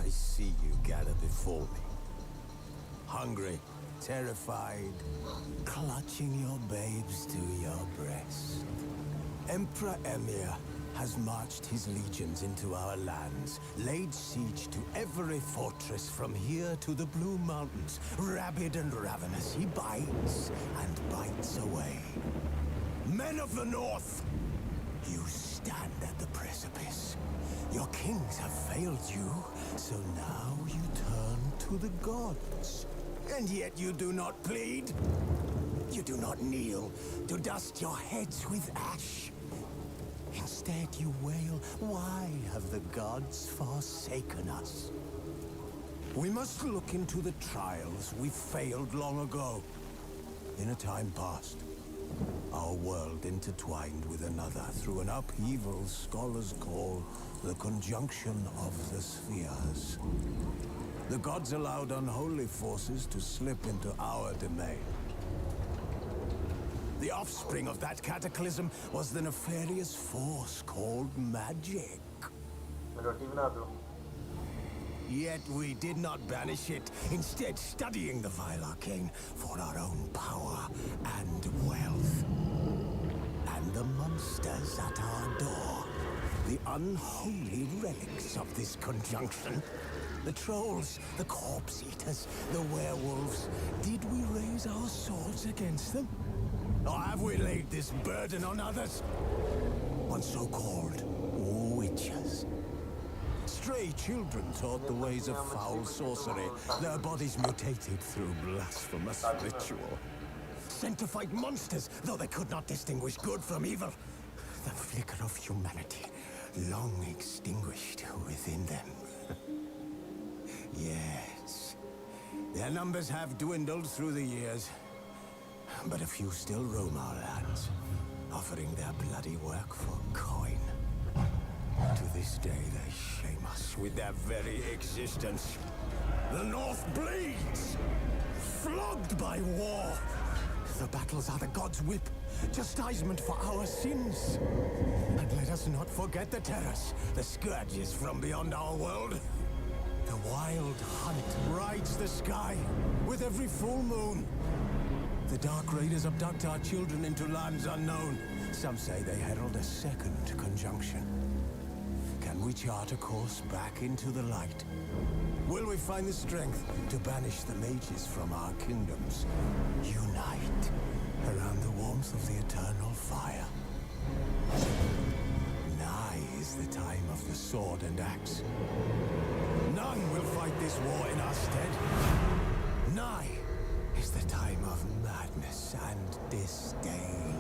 I see you gather before me. Hungry, terrified, clutching your babes to your breast. Emperor Emir has marched his legions into our lands, laid siege to every fortress from here to the Blue Mountains. Rabid and ravenous, he bites and bites away. Men of the North, you stand at the precipice. Your kings have failed you, so now you turn to the gods. And yet you do not plead. You do not kneel to dust your heads with ash. Instead you wail, why have the gods forsaken us? We must look into the trials we failed long ago. In a time past, our world intertwined with another through an upheaval scholars call the conjunction of the spheres. The gods allowed unholy forces to slip into our domain. The offspring of that cataclysm was the nefarious force called magic. Yet we did not banish it, instead studying the vile arcane for our own power and wealth. And the monsters at our door. The unholy relics of this conjunction. The trolls, the corpse eaters, the werewolves. Did we raise our swords against them? Or have we laid this burden on others? On so-called witches. Stray children taught the ways of foul sorcery. Their bodies mutated through blasphemous ritual. Sent to fight monsters, though they could not distinguish good from evil. The flicker of humanity, long extinguished within them. Yes, their numbers have dwindled through the years. But a few still roam our lands, offering their bloody work for coin. To this day, they shame us with their very existence. The North bleeds, flogged by war. The battles are the gods' whip, chastisement for our sins. And let us not forget the terrors, the scourges from beyond our world. The wild hunt rides the sky with every full moon. The Dark Raiders abduct our children into lands unknown. Some say they herald a second conjunction. Can we chart a course back into the light? Will we find the strength to banish the mages from our kingdoms? Unite around the warmth of the eternal fire. Nigh is the time of the sword and axe. None will fight this war in our stead. Nigh is the time of madness and disdain.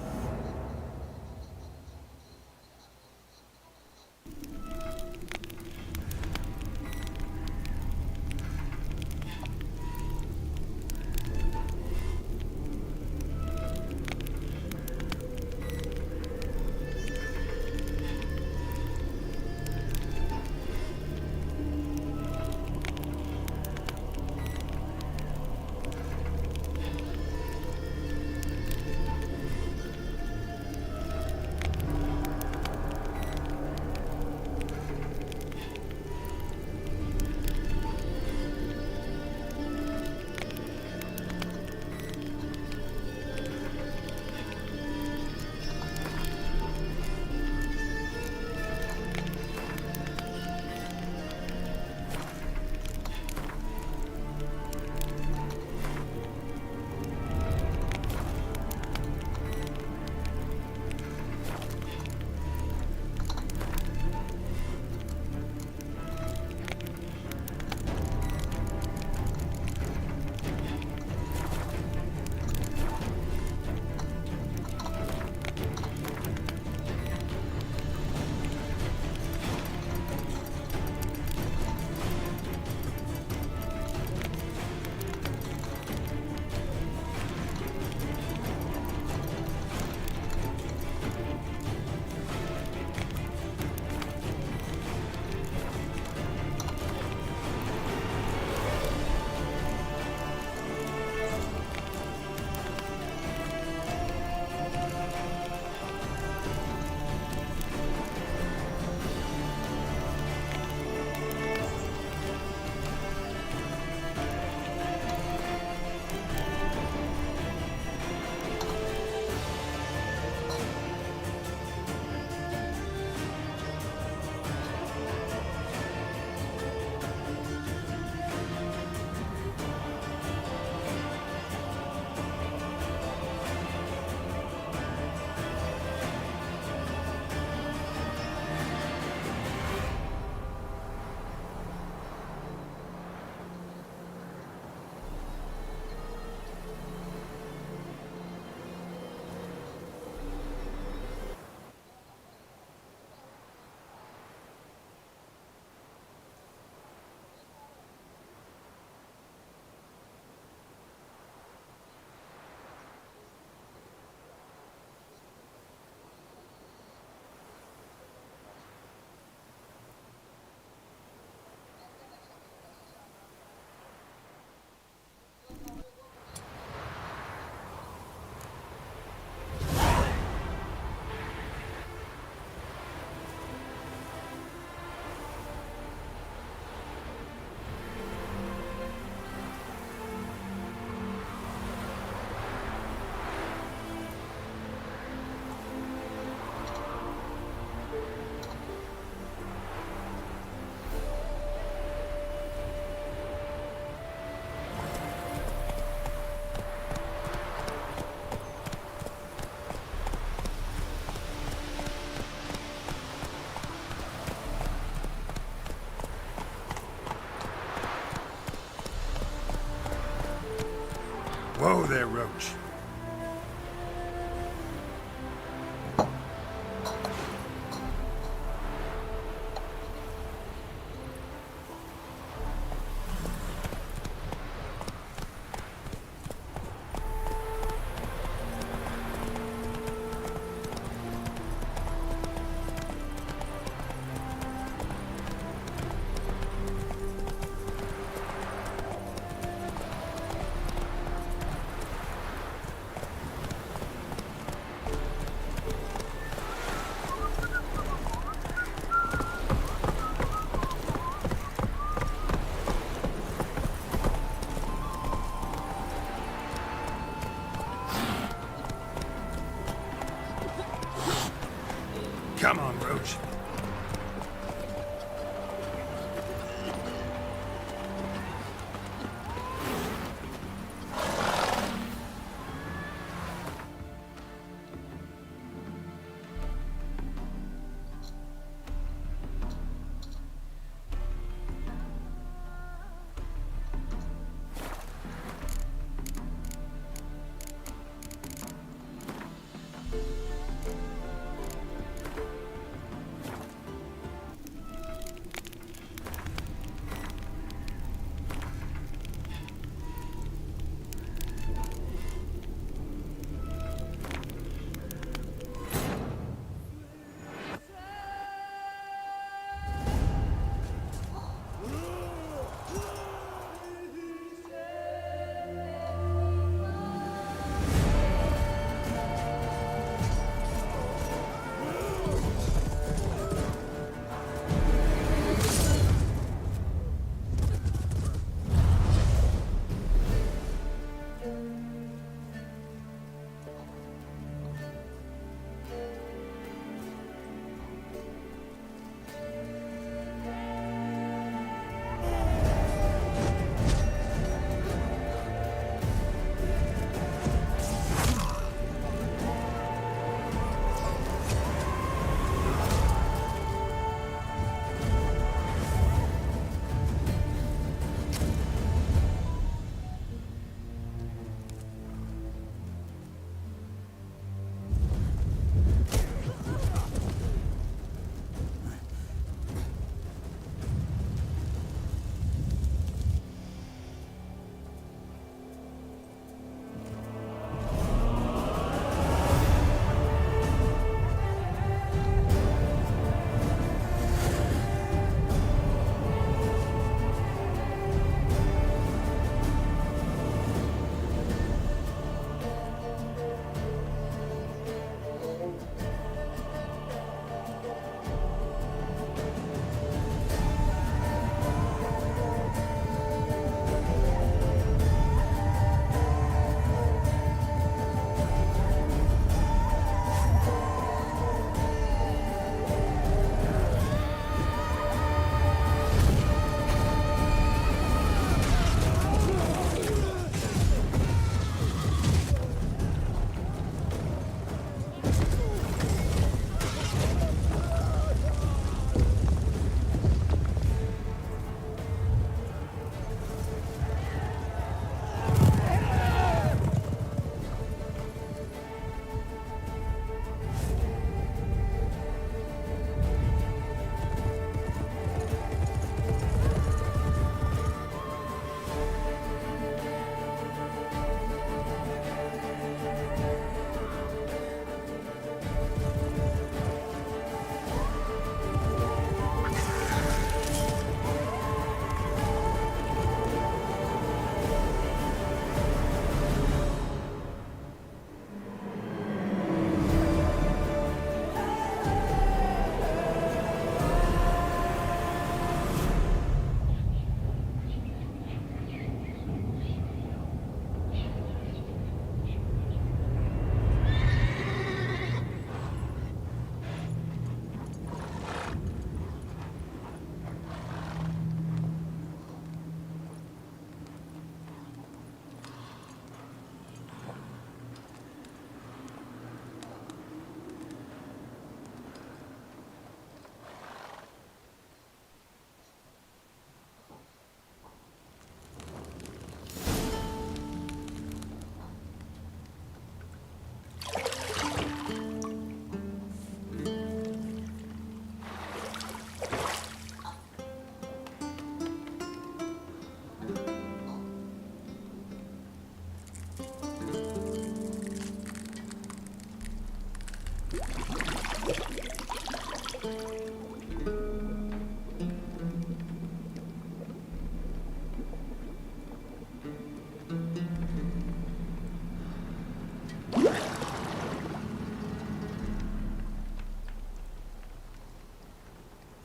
Whoa there, Roach. Come on, Roach.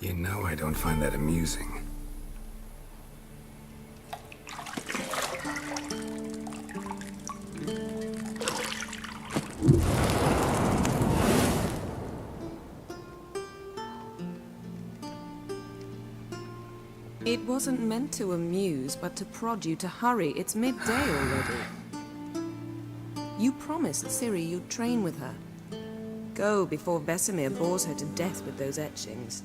You know I don't find that amusing. It wasn't meant to amuse, but to prod you to hurry. It's midday already. You promised Ciri you'd train with her. Go before Vesemir bores her to death with those etchings.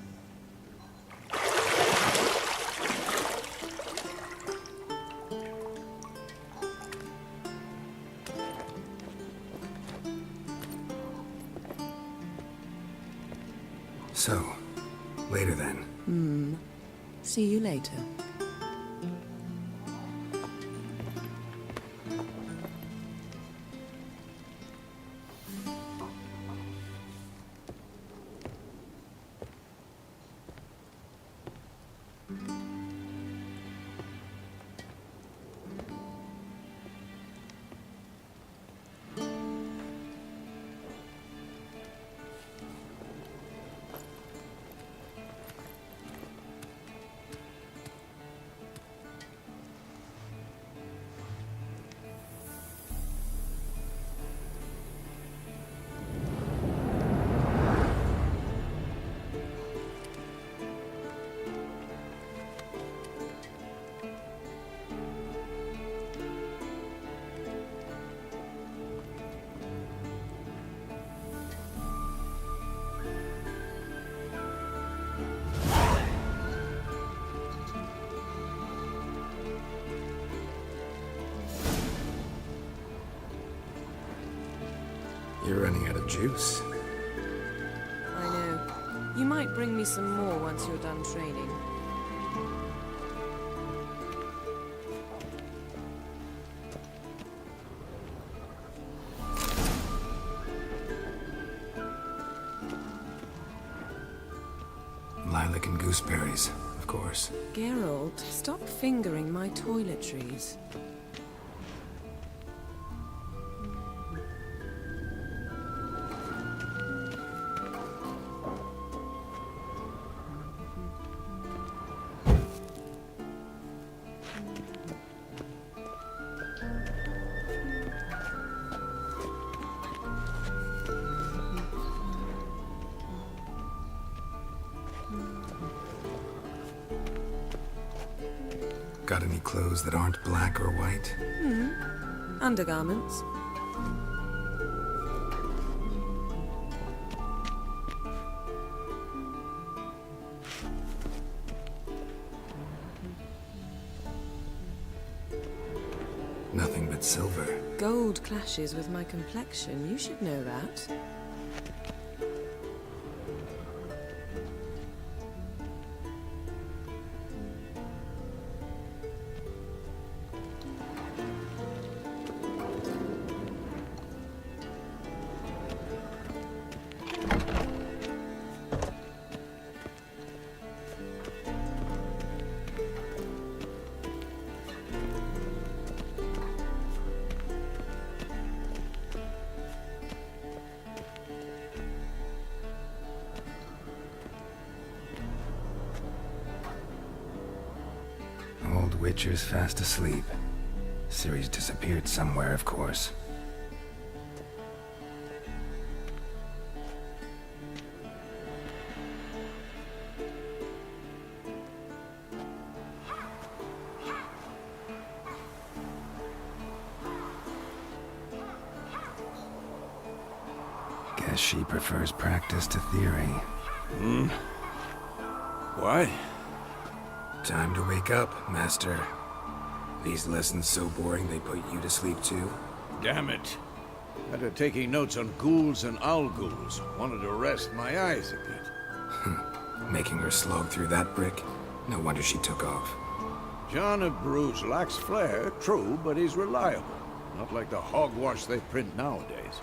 So, later then. See you later. You're running out of juice. I know. You might bring me some more once you're done training. Lilac and gooseberries, of course. Geralt, stop fingering my toiletries. Got any clothes that aren't black or white? Undergarments. Nothing but silver. Gold clashes with my complexion. You should know that. Old Witcher's fast asleep. Ciri's disappeared somewhere, of course. Guess she prefers practice to theory. Why? Time to wake up, Master. These lessons so boring they put you to sleep too? Damn it. After taking notes on ghouls and owl ghouls, wanted to rest my eyes a bit. Making her slog through that brick? No wonder she took off. John of Bruges lacks flair, true, but he's reliable. Not like the hogwash they print nowadays.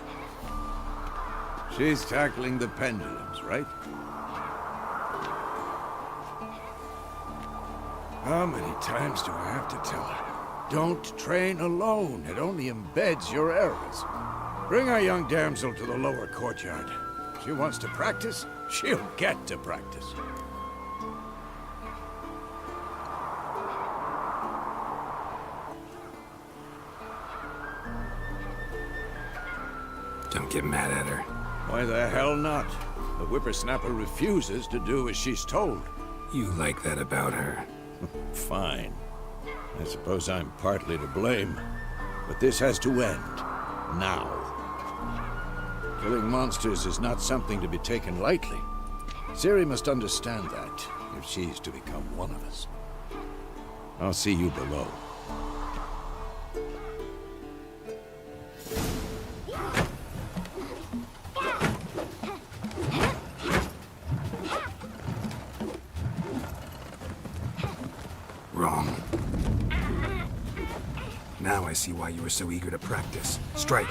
She's tackling the pendulums, right? How many times do I have to tell her? Don't train alone. It only embeds your errors. Bring our young damsel to the lower courtyard. She wants to practice, she'll get to practice. get mad at her. Why the hell not? The whippersnapper refuses to do as she's told. You like that about her. Fine. I suppose I'm partly to blame. But this has to end. Now. Killing monsters is not something to be taken lightly. Ciri must understand that, if she's to become one of us. I'll see you below. Wrong. Now I see why you were so eager to practice. Strike.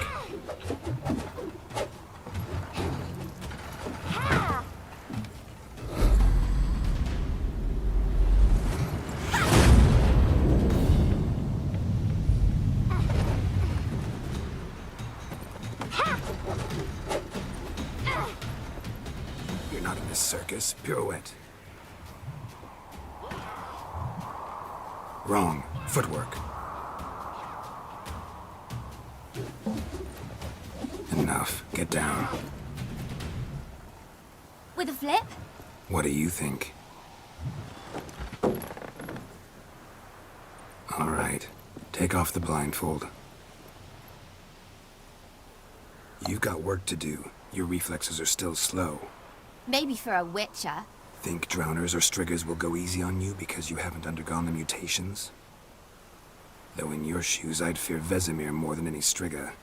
You're not in this circus. Pirouette. Wrong. Footwork. Enough. Get down. With a flip? What do you think? All right. Take off the blindfold. You've got work to do. Your reflexes are still slow. Maybe for a witcher. Think drowners or striggers will go easy on you because you haven't undergone the mutations? Though in your shoes, I'd fear Vesemir more than any strigger.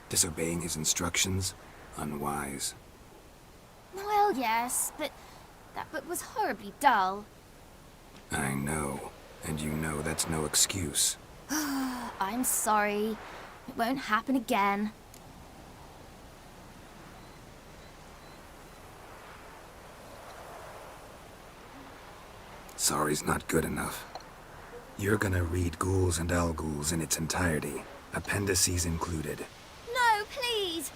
Disobeying his instructions? Unwise. Well, yes, but that book was horribly dull. I know. And you know that's no excuse. I'm sorry. It won't happen again. Sorry's not good enough. You're gonna read Ghouls and Al-Ghouls in its entirety, appendices included. No, please!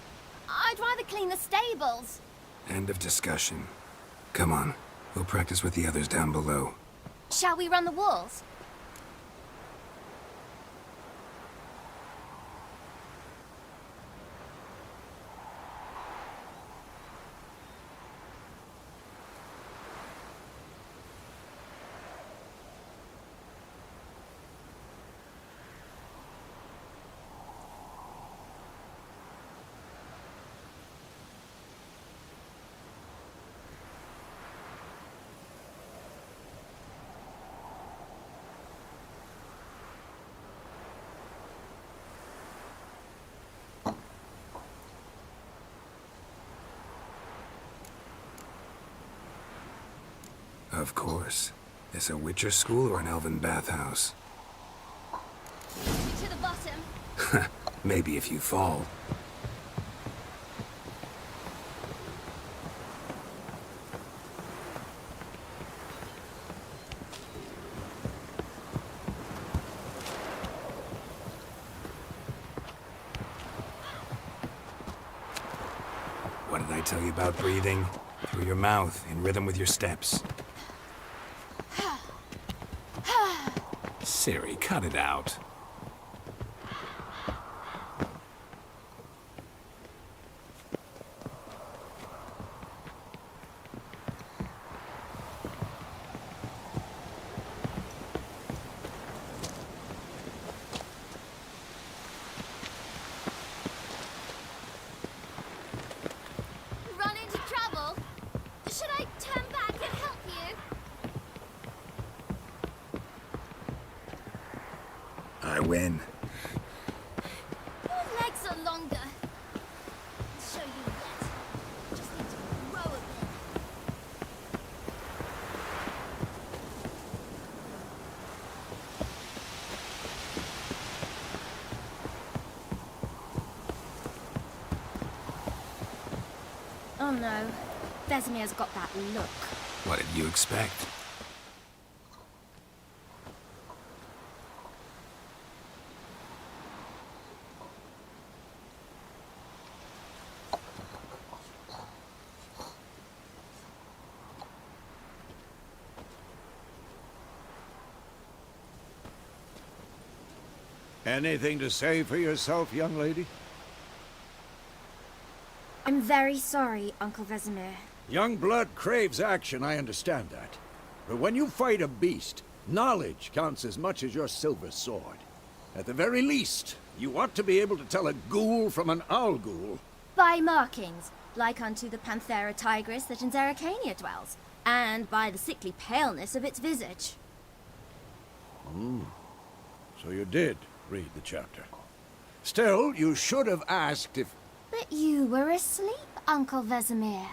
I'd rather clean the stables. End of discussion. Come on, we'll practice with the others down below. Shall we run the walls? Of course. Is a Witcher school or an elven bathhouse? To the bottom. Maybe if you fall. What did I tell you about breathing? Through your mouth, in rhythm with your steps. Ciri, cut it out. Run into trouble? Should I turn back and help you? I win. Your legs are longer. I'll show you yet. Just need to grow a bit. Oh no. Vesemir's got that look. What did you expect? Anything to say for yourself, young lady? I'm very sorry, Uncle Vesemir. Young blood craves action, I understand that. But when you fight a beast, knowledge counts as much as your silver sword. At the very least, you ought to be able to tell a ghoul from an owl ghoul. By markings, like unto the Panthera tigris that in Zerrikania dwells, and by the sickly paleness of its visage. So you did read the chapter. Still, you should have asked if... But you were asleep, Uncle Vesemir.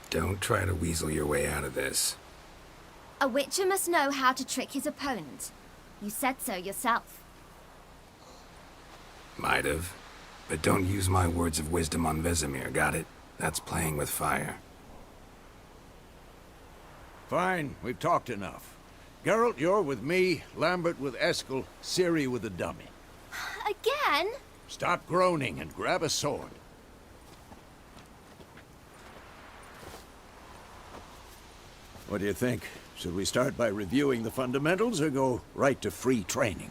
Don't try to weasel your way out of this. A witcher must know how to trick his opponent. You said so yourself. Might have. But don't use my words of wisdom on Vesemir, got it? That's playing with fire. Fine, we've talked enough. Geralt, you're with me, Lambert with Eskel, Ciri with the dummy. Again? Stop groaning and grab a sword. What do you think? Should we start by reviewing the fundamentals or go right to free training?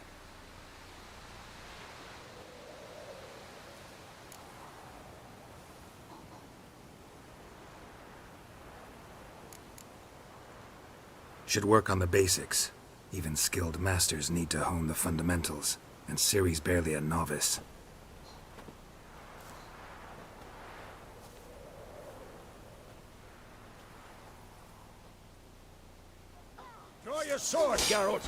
Should work on the basics. Even skilled masters need to hone the fundamentals, and Ciri's barely a novice. Draw your sword, Geralt!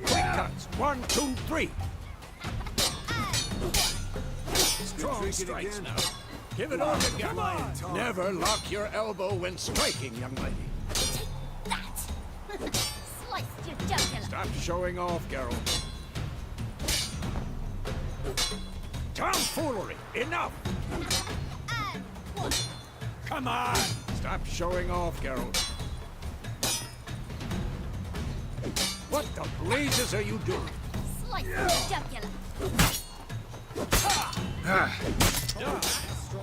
Quick cuts! 1, 2, 3! Strong strikes now. Give it all together. Never lock your elbow when striking, young lady. That! Sliced your jugular. Stop showing off, Geralt. Tomfoolery! Enough! And one. Come on! Stop showing off, Geralt. What the blazes are you doing? Sliced your jugular.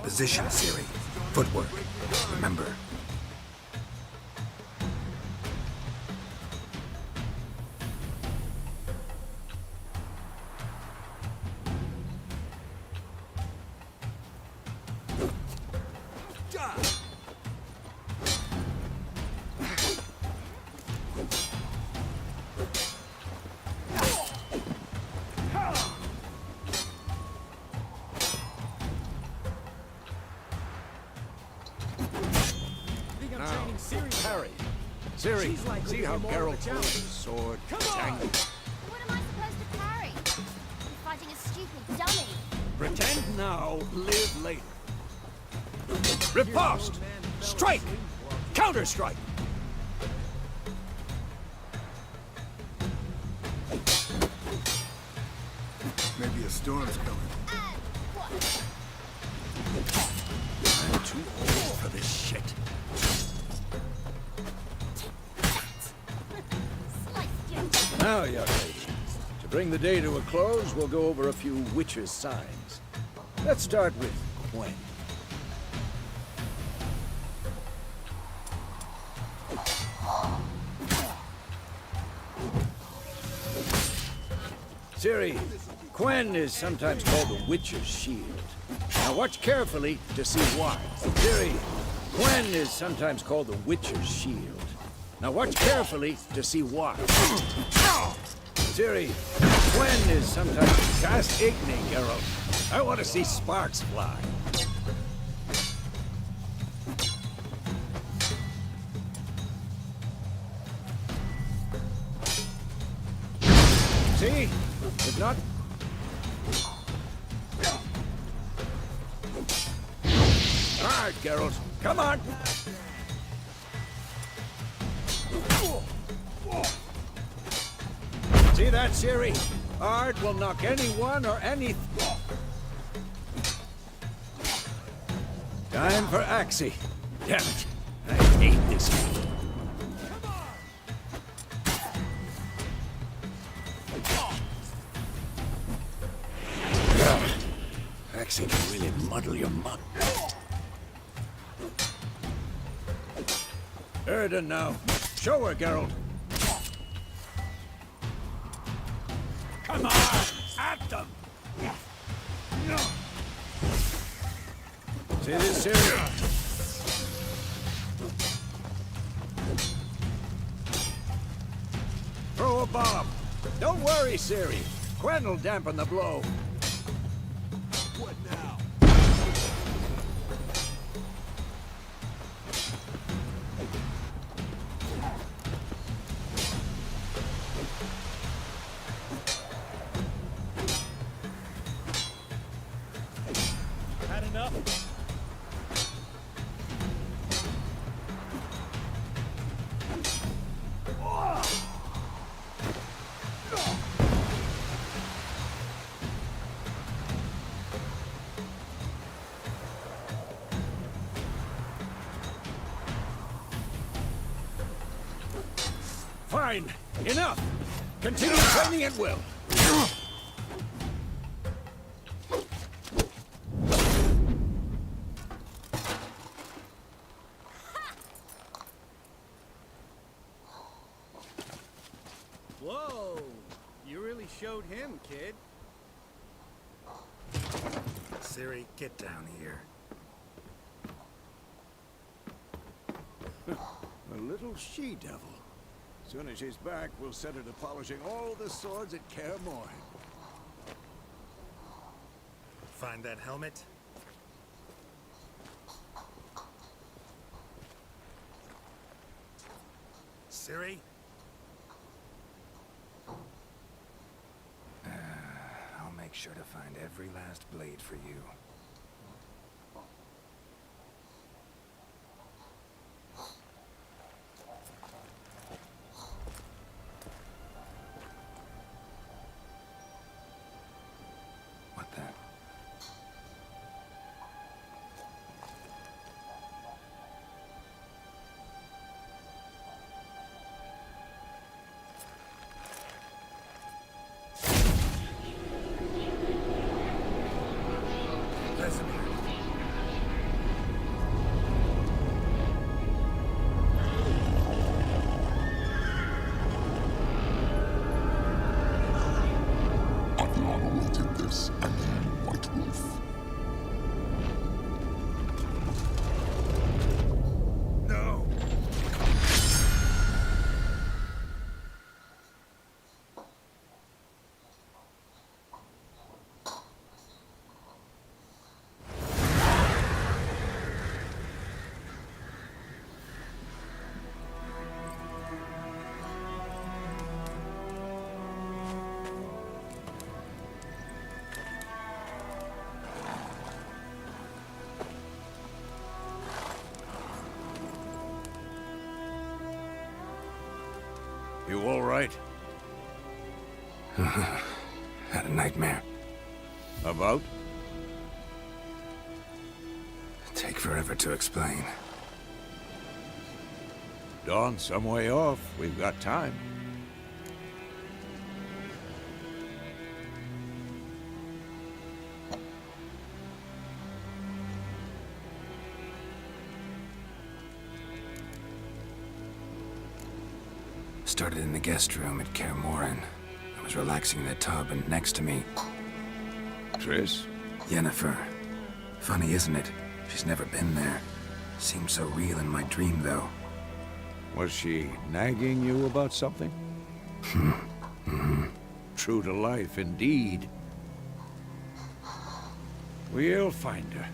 Position, Ciri. Footwork. Remember. Harry. Ciri, see how Geralt holds his sword. Tangled. What am I supposed to carry? I'm fighting a stupid dummy. Pretend now, live later. Riposte! Strike! Counter-strike! Maybe a storm's coming. And one. I'm too old for this shit. Sliced your jugular. Now, young lady, to bring the day to a close, we'll go over a few witches' signs. Let's start with Gwen. Ciri, Gwen is sometimes called the Witcher's Shield. Now watch carefully to see why. Ciri, Gwen is sometimes called the Witcher's Shield. Now watch carefully to see why. Ciri, Gwen is sometimes cast igni, Geralt. I want to see sparks fly. See? If not... All right, Geralt. Come on! See that, Ciri? Ard will knock anyone or anything. Time for Axie. Damn it. I hate this game. Axie can really muddle your muck. Erden now. Show her, Geralt. Come on! At them! See this, Ciri? Throw a bomb. Don't worry, Ciri. Quen will dampen the blow. What now? Had enough? Fine. Enough. Continue training at will. Whoa! You really showed him, kid. Ciri, get down here. A little she-devil. Soon as she's back, we'll set her to polishing all the swords at Kaer Morhen. Find that helmet? Ciri? I'll make sure to find every last blade for you. What then? You all right? Had a nightmare. About? Take forever to explain. Dawn's some way off. We've got time. Started in the guest room at Kaer Morhen. I was relaxing in the tub, and next to me, Triss? Yennefer. Funny, isn't it? She's never been there. Seemed so real in my dream, though. Was she nagging you about something? True to life, indeed. We'll find her.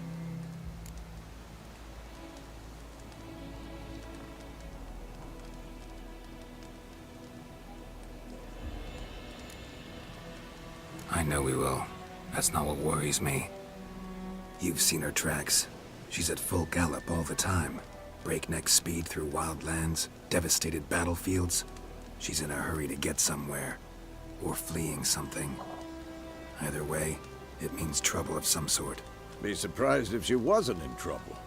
I know we will. That's not what worries me. You've seen her tracks. She's at full gallop all the time. Breakneck speed through wild lands, devastated battlefields. She's in a hurry to get somewhere. Or fleeing something. Either way, it means trouble of some sort. Be surprised if she wasn't in trouble.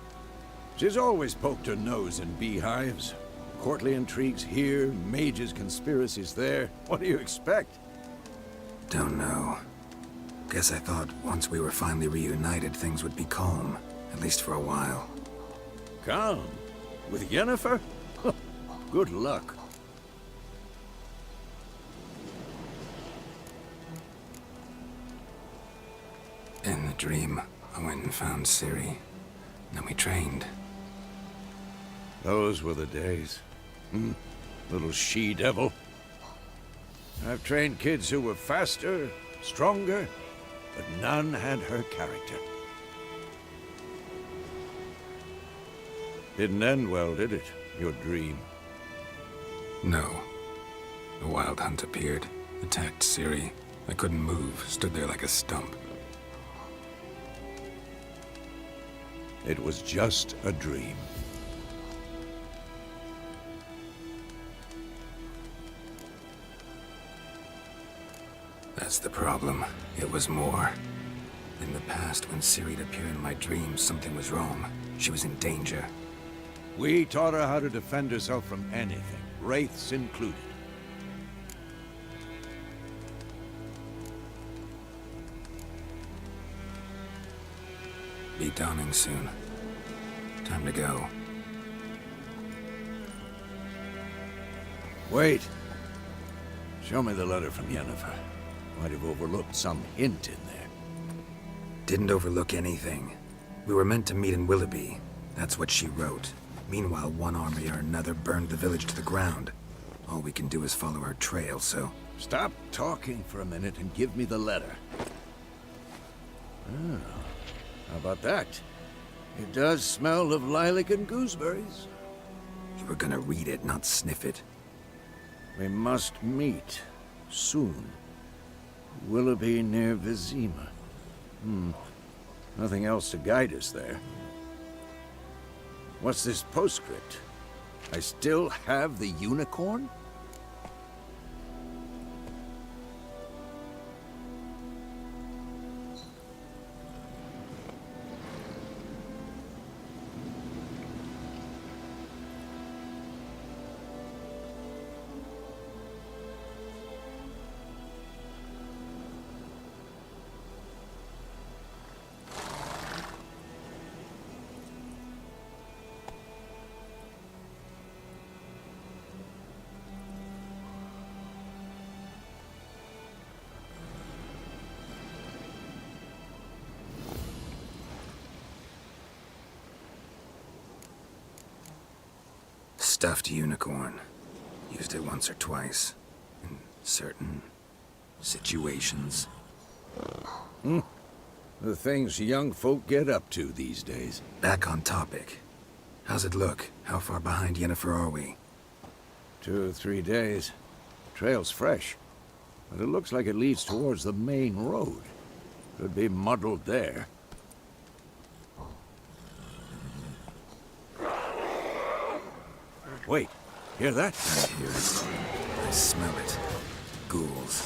She's always poked her nose in beehives. Courtly intrigues here, mages' conspiracies there. What do you expect? Don't know. Guess I thought once we were finally reunited, things would be calm. At least for a while. Calm? With Yennefer? Good luck. In the dream, I went and found Ciri. Then we trained. Those were the days. Little she-devil. I've trained kids who were faster, stronger, but none had her character. Didn't end well, did it? Your dream? No. The Wild Hunt appeared, attacked Ciri. I couldn't move, stood there like a stump. It was just a dream. That's the problem. It was more. In the past, when Ciri'd appear in my dreams, something was wrong. She was in danger. We taught her how to defend herself from anything, wraiths included. Be dawning soon. Time to go. Wait. Show me the letter from Yennefer. Might have overlooked some hint in there. Didn't overlook anything. We were meant to meet in Willoughby. That's what she wrote. Meanwhile, one army or another burned the village to the ground. All we can do is follow her trail, so... Stop talking for a minute and give me the letter. Oh, how about that? It does smell of lilac and gooseberries. You were gonna read it, not sniff it. We must meet. Soon. Willoughby near Vizima. Nothing else to guide us there. What's this postscript? I still have the unicorn? Stuffed unicorn. Used it once or twice. In certain situations. The things young folk get up to these days. Back on topic. How's it look? How far behind Yennefer are we? 2 or 3 days. Trail's fresh, but it looks like it leads towards the main road. Could be muddled there. Wait, hear that? I hear it. I smell it. Ghouls.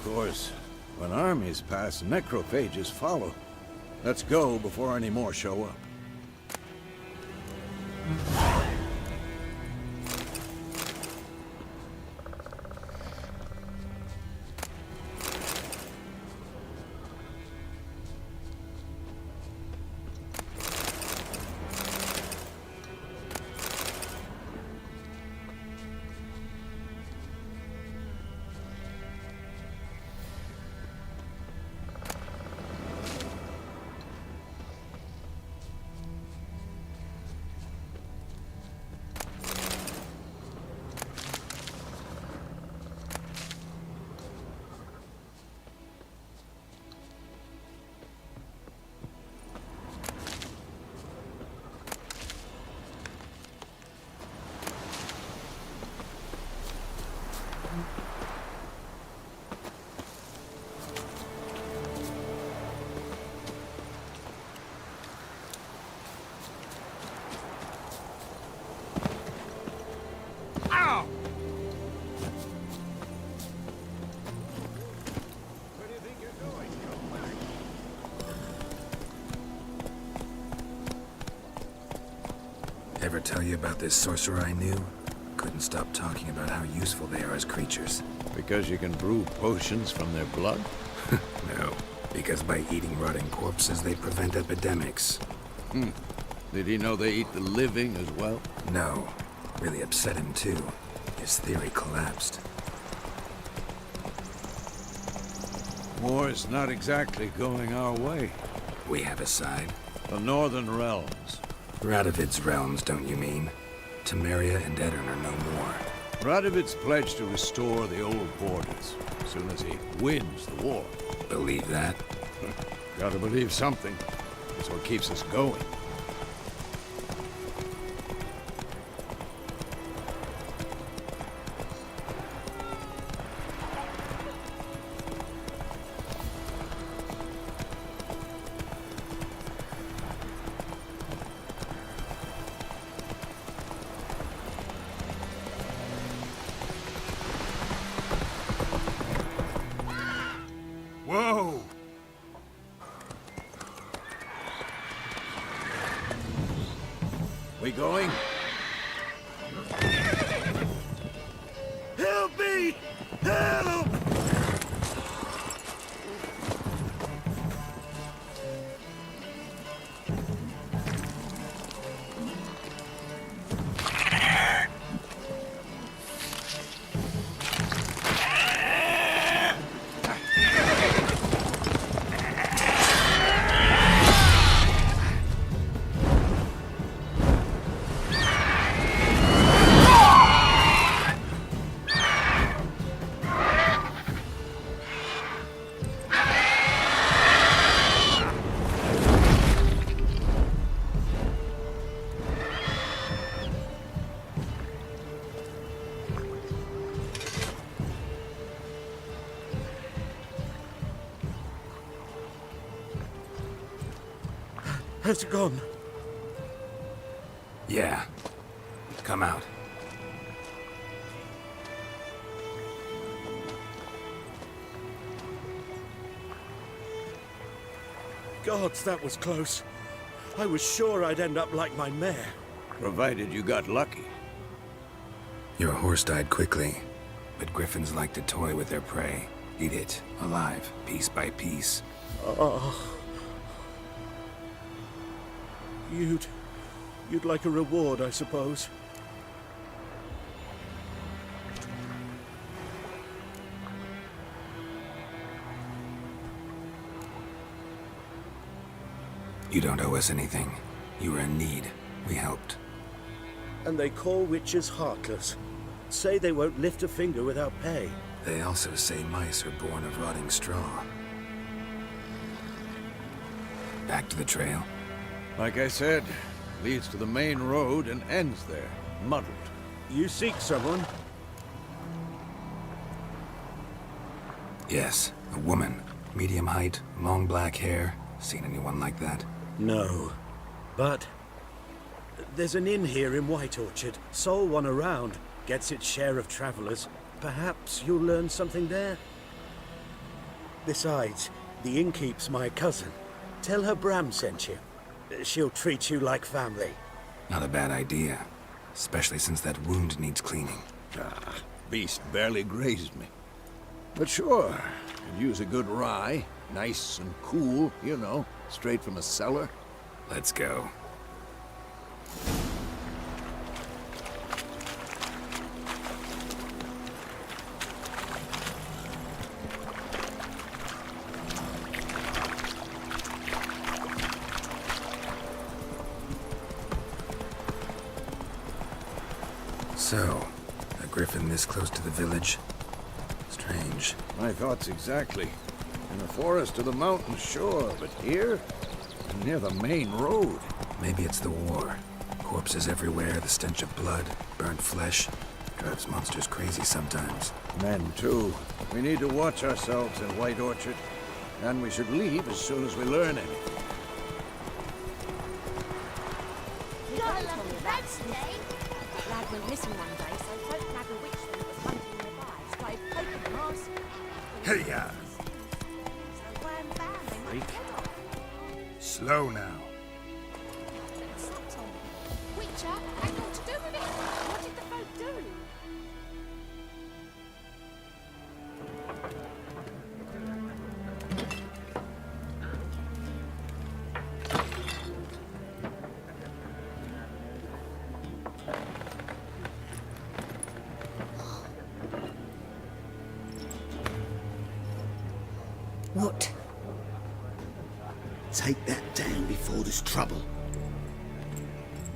Of course, when armies pass, necrophages follow. Let's go before any more show up. Ever tell you about this sorcerer I knew? Couldn't stop talking about how useful they are as creatures. Because you can brew potions from their blood? No, because by eating rotting corpses, they prevent epidemics. Did he know they eat the living as well? No, really upset him too. His theory collapsed. War's not exactly going our way. We have a side. The Northern Realms. Radovid's realms, don't you mean? Temeria and Edirn are no more. Radovid's pledged to restore the old borders as soon as he wins the war. Believe that? Gotta believe something. It's what keeps us going. Whoa! We going? Help me! Help! Has it gone? Yeah. Come out. Gods, that was close. I was sure I'd end up like my mare. Provided you got lucky. Your horse died quickly, but griffins like to toy with their prey. Eat it, alive, piece by piece. Oh. You'd like a reward, I suppose. You don't owe us anything. You were in need. We helped. And they call witches heartless. Say they won't lift a finger without pay. They also say mice are born of rotting straw. Back to the trail. Like I said, leads to the main road and ends there, muddled. You seek someone? Yes, a woman. Medium height, long black hair. Seen anyone like that? No. But there's an inn here in White Orchard. Sole one around. Gets its share of travelers. Perhaps you'll learn something there? Besides, the innkeep's my cousin. Tell her Bram sent you. She'll treat you like family. Not a bad idea. Especially since that wound needs cleaning. Ah, beast barely grazed me. But sure, could use a good rye. Nice and cool, you know, straight from a cellar. Let's go. So, a griffin this close to the village? Strange. My thoughts exactly. In the forest or the mountain, sure, but here? Near the main road. Maybe it's the war. Corpses everywhere, the stench of blood, burnt flesh. Drives monsters crazy sometimes. Men, too. We need to watch ourselves in White Orchard. And we should leave as soon as we learn anything. Lad went missing one day, so folk had a witch that was hunting nearby, started poking the arse. Hey-ya! So wham bam, they knocked his head off. Slow now. And slapped on me. Witcher had naught to do with it. What did the folk do? What? Take that down before there's trouble.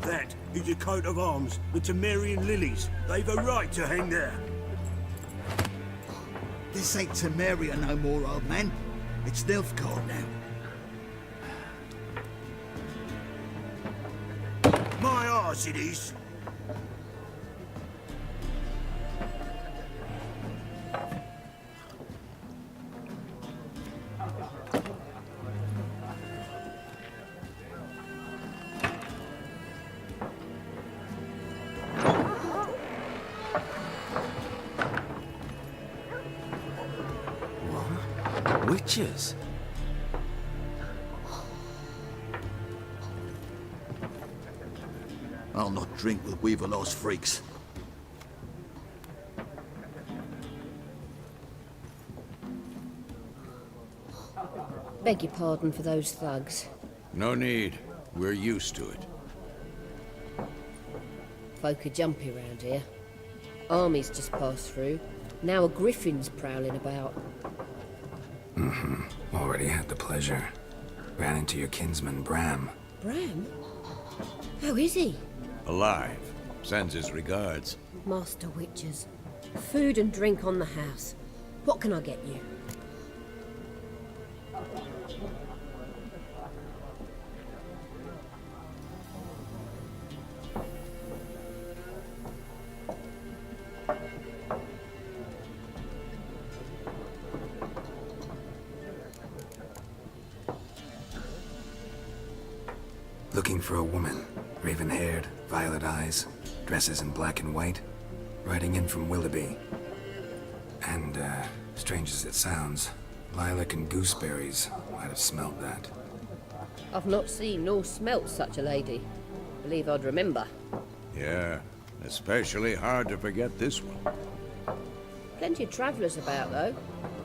That is a coat of arms, the Temerian lilies. They've a right to hang there. This ain't Temeria no more, old man. It's Nilfgaard now. My arse it is. Witches? I'll not drink with Weaverlaw's freaks. Beg your pardon for those thugs. No need. We're used to it. Folk are jumpy round here. Armies just passed through. Now a griffin's prowling about. Already had the pleasure. Ran into your kinsman, Bram. Bram? How is he? Alive. Sends his regards. Master Witchers. Food and drink on the house. What can I get you? Looking for a woman. Raven-haired, violet eyes, dresses in black and white. Riding in from Willoughby. And, strange as it sounds, lilac and gooseberries might have smelled that. I've not seen nor smelt such a lady. Believe I'd remember. Yeah, especially hard to forget this one. Plenty of travellers about, though.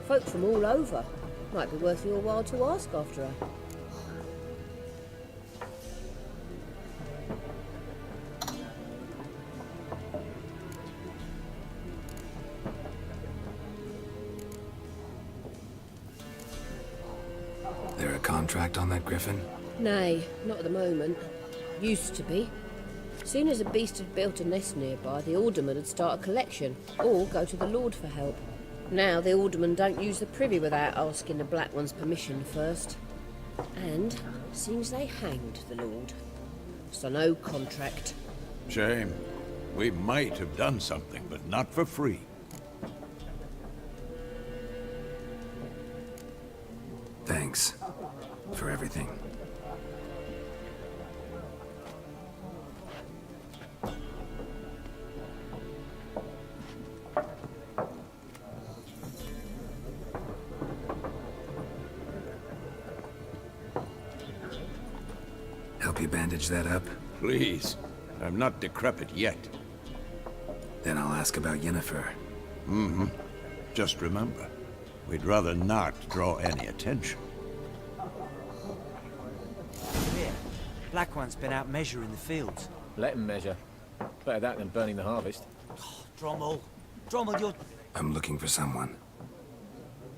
Folk from all over. Might be worth your while to ask after her. There a contract on that griffin? Nay, not at the moment. Used to be. Soon as a beast had built a nest nearby, the alderman would start a collection, or go to the Lord for help. Now the aldermen don't use the privy without asking the Black One's permission first. And seems they hanged the Lord. So no contract. Shame. We might have done something, but not for free. Thanks. For everything. Help you bandage that up? Please. I'm not decrepit yet. Then I'll ask about Yennefer. Just remember, we'd rather not draw any attention. Here, Black One's been out measuring the fields. Let him measure. Better that than burning the harvest. Drommel, you're... I'm looking for someone.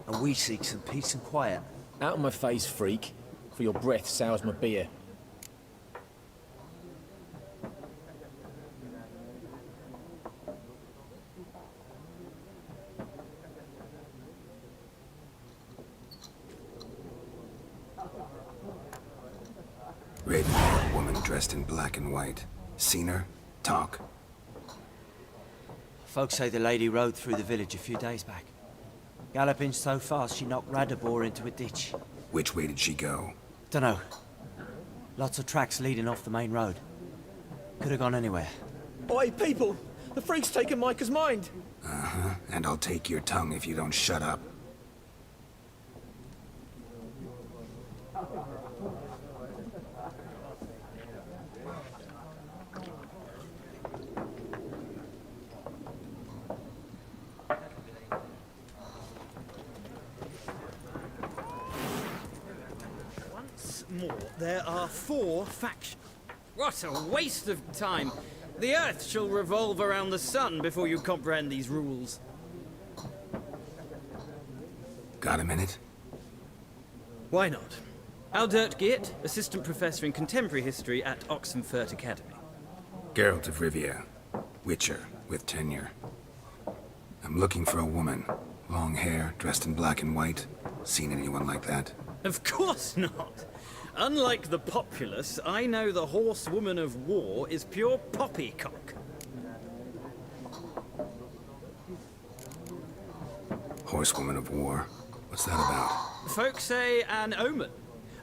And we seek some peace and quiet. Out of my face, freak. For your breath sours my beer. Raven-haired woman dressed in black and white. Seen her? Talk. Folks say the lady rode through the village a few days back. Galloping so fast she knocked Radabor into a ditch. Which way did she go? Dunno. Lots of tracks leading off the main road. Could have gone anywhere. Oi, people! The freak's taken Micah's mind! Uh-huh. And I'll take your tongue if you don't shut up. There are 4 factions. What a waste of time! The Earth shall revolve around the sun before you comprehend these rules. Got a minute? Why not? Aldert Geert, Assistant Professor in Contemporary History at Oxenfurt Academy. Geralt of Rivia. Witcher, with tenure. I'm looking for a woman. Long hair, dressed in black and white. Seen anyone like that? Of course not! Unlike the populace, I know the horsewoman of war is pure poppycock. Horsewoman of war? What's that about? Folk say an omen.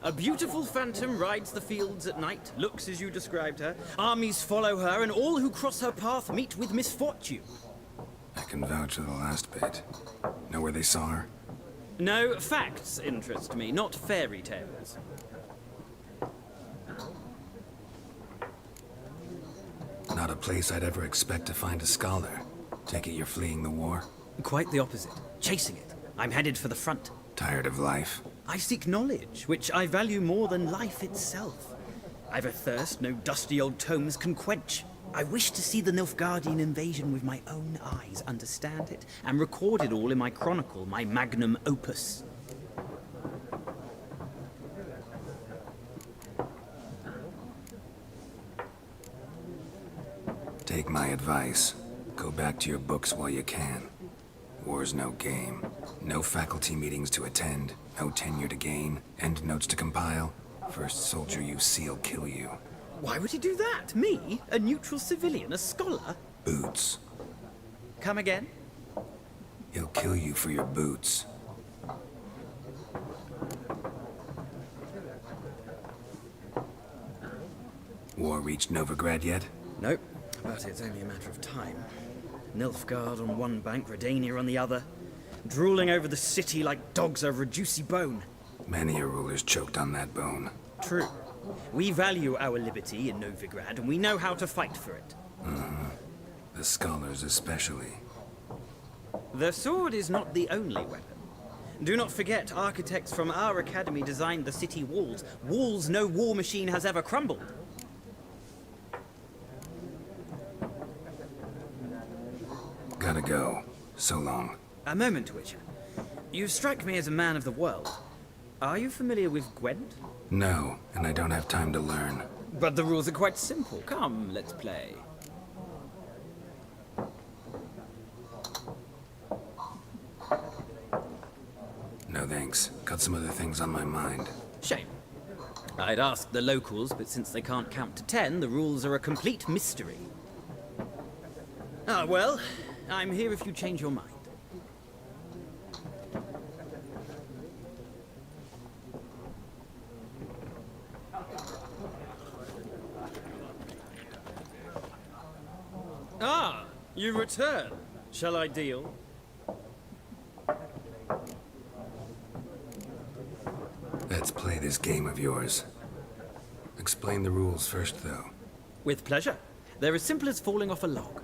A beautiful phantom rides the fields at night, looks as you described her. Armies follow her, and all who cross her path meet with misfortune. I can vouch for the last bit. Know where they saw her? No, facts interest me, not fairy tales. Not a place I'd ever expect to find a scholar. Take it you're fleeing the war? Quite the opposite. Chasing it. I'm headed for the front. Tired of life? I seek knowledge, which I value more than life itself. I've a thirst no dusty old tomes can quench. I wish to see the Nilfgaardian invasion with my own eyes, understand it, and record it all in my chronicle, my magnum opus. Take my advice. Go back to your books while you can. War's no game. No faculty meetings to attend, no tenure to gain, end notes to compile. First soldier you see'll kill you. Why would he do that? Me? A neutral civilian? A scholar? Boots. Come again? He'll kill you for your boots. War reached Novigrad yet? Nope, but it's only a matter of time. Nilfgaard on one bank, Redania on the other. Drooling over the city like dogs over a juicy bone. Many a ruler's choked on that bone. True. We value our liberty in Novigrad, and we know how to fight for it. The scholars especially. The sword is not the only weapon. Do not forget, architects from our academy designed the city walls. Walls no war machine has ever crumbled. Gotta go. So long. A moment, Witcher. You strike me as a man of the world. Are you familiar with Gwent? No, and I don't have time to learn. But the rules are quite simple. Come, let's play. No thanks. Got some other things on my mind. Shame. I'd ask the locals, but since they can't count to 10, the rules are a complete mystery. Ah, well, I'm here if you change your mind. Ah, you return. Shall I deal? Let's play this game of yours. Explain the rules first, though. With pleasure. They're as simple as falling off a log.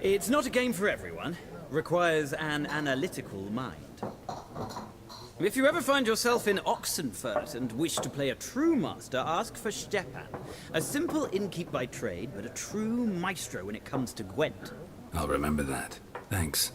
It's not a game for everyone. Requires an analytical mind. If you ever find yourself in Oxenfurt and wish to play a true master, ask for Stepan. A simple innkeep by trade, but a true maestro when it comes to Gwent. I'll remember that. Thanks.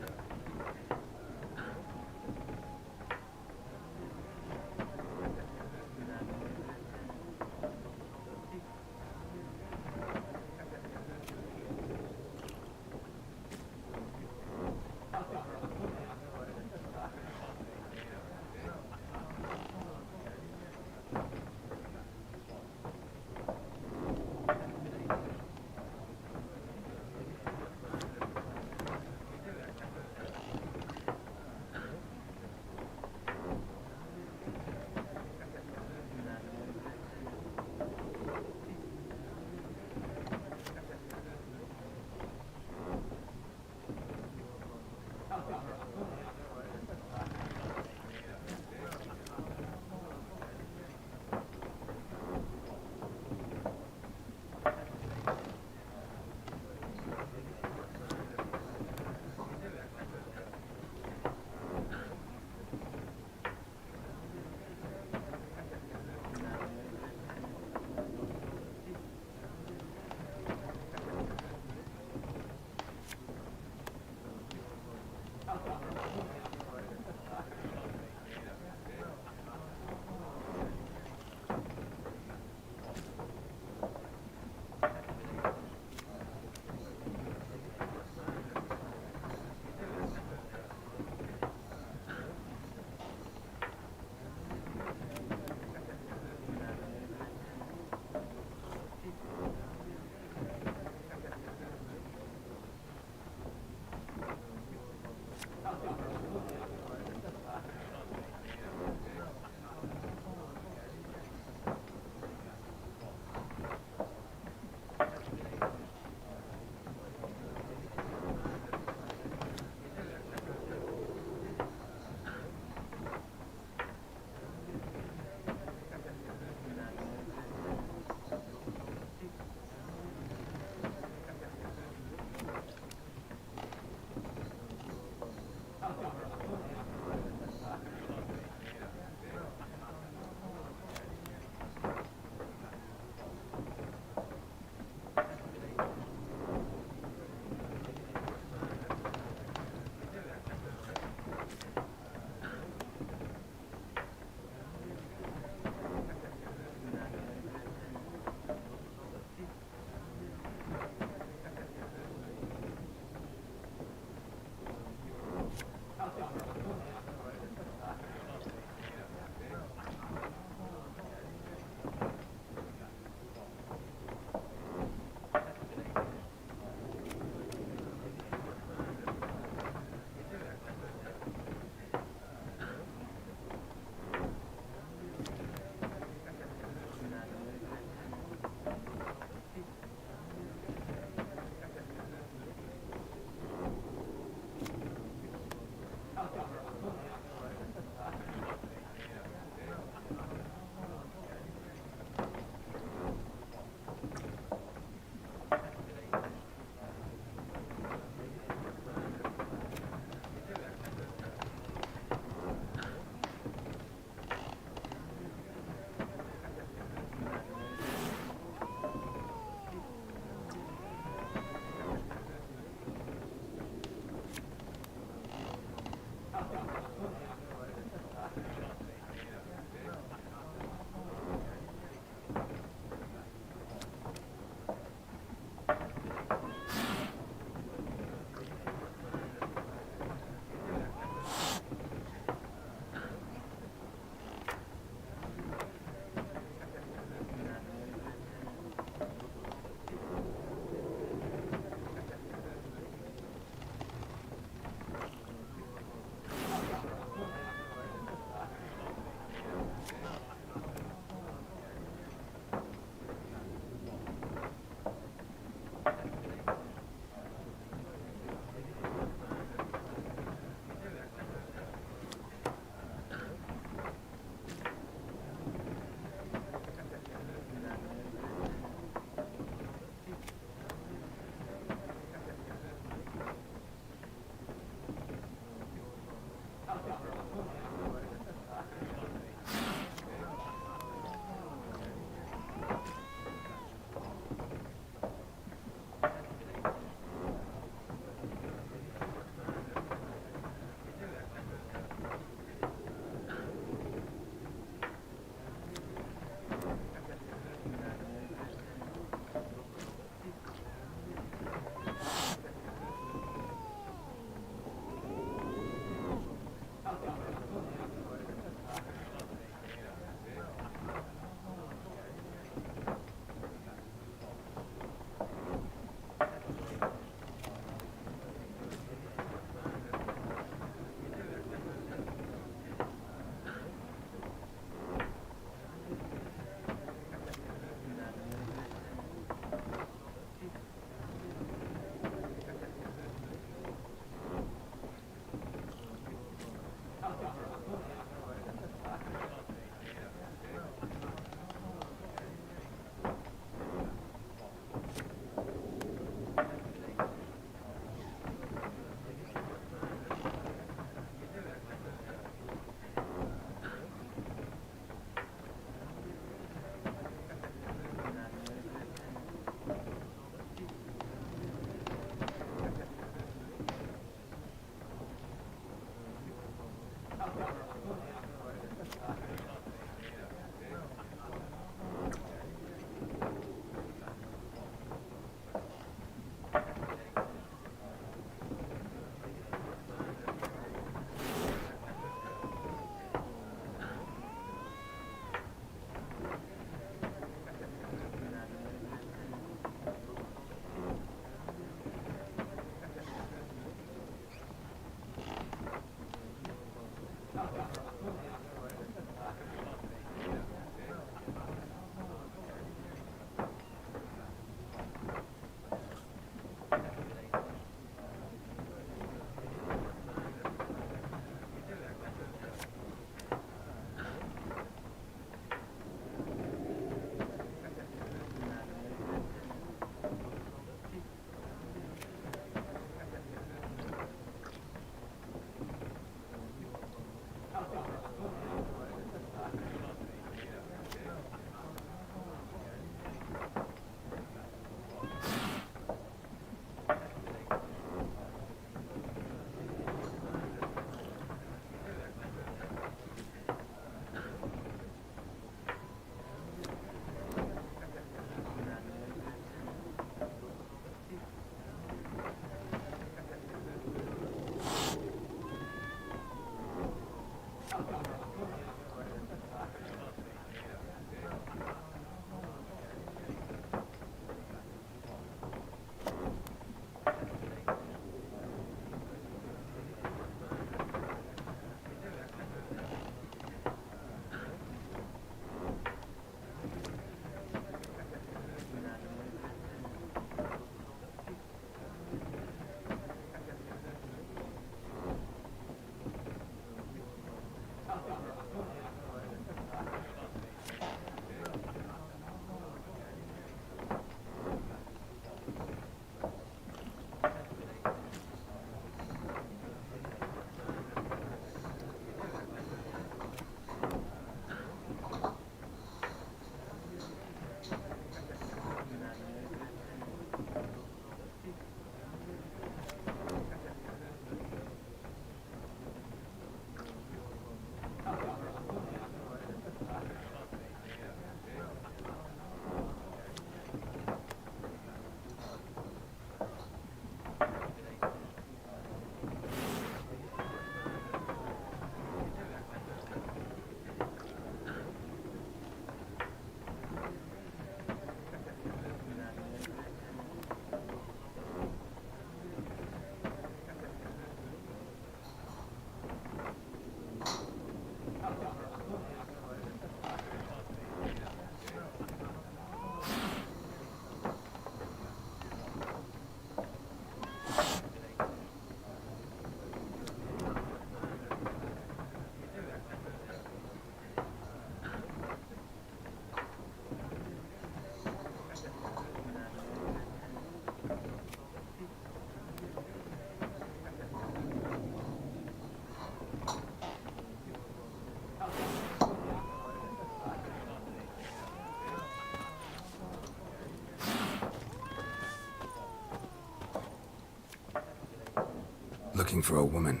looking for a woman.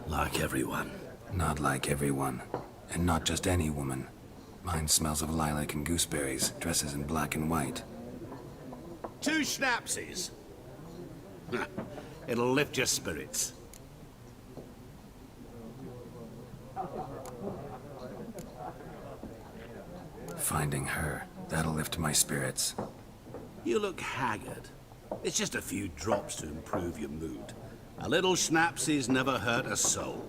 Like everyone. Not like everyone. And not just any woman. Mine smells of lilac and gooseberries, dresses in black and white. 2 schnapsies. It'll lift your spirits. Finding her, that'll lift my spirits. You look haggard. It's just a few drops to improve your mood. A little schnapsies never hurt a soul.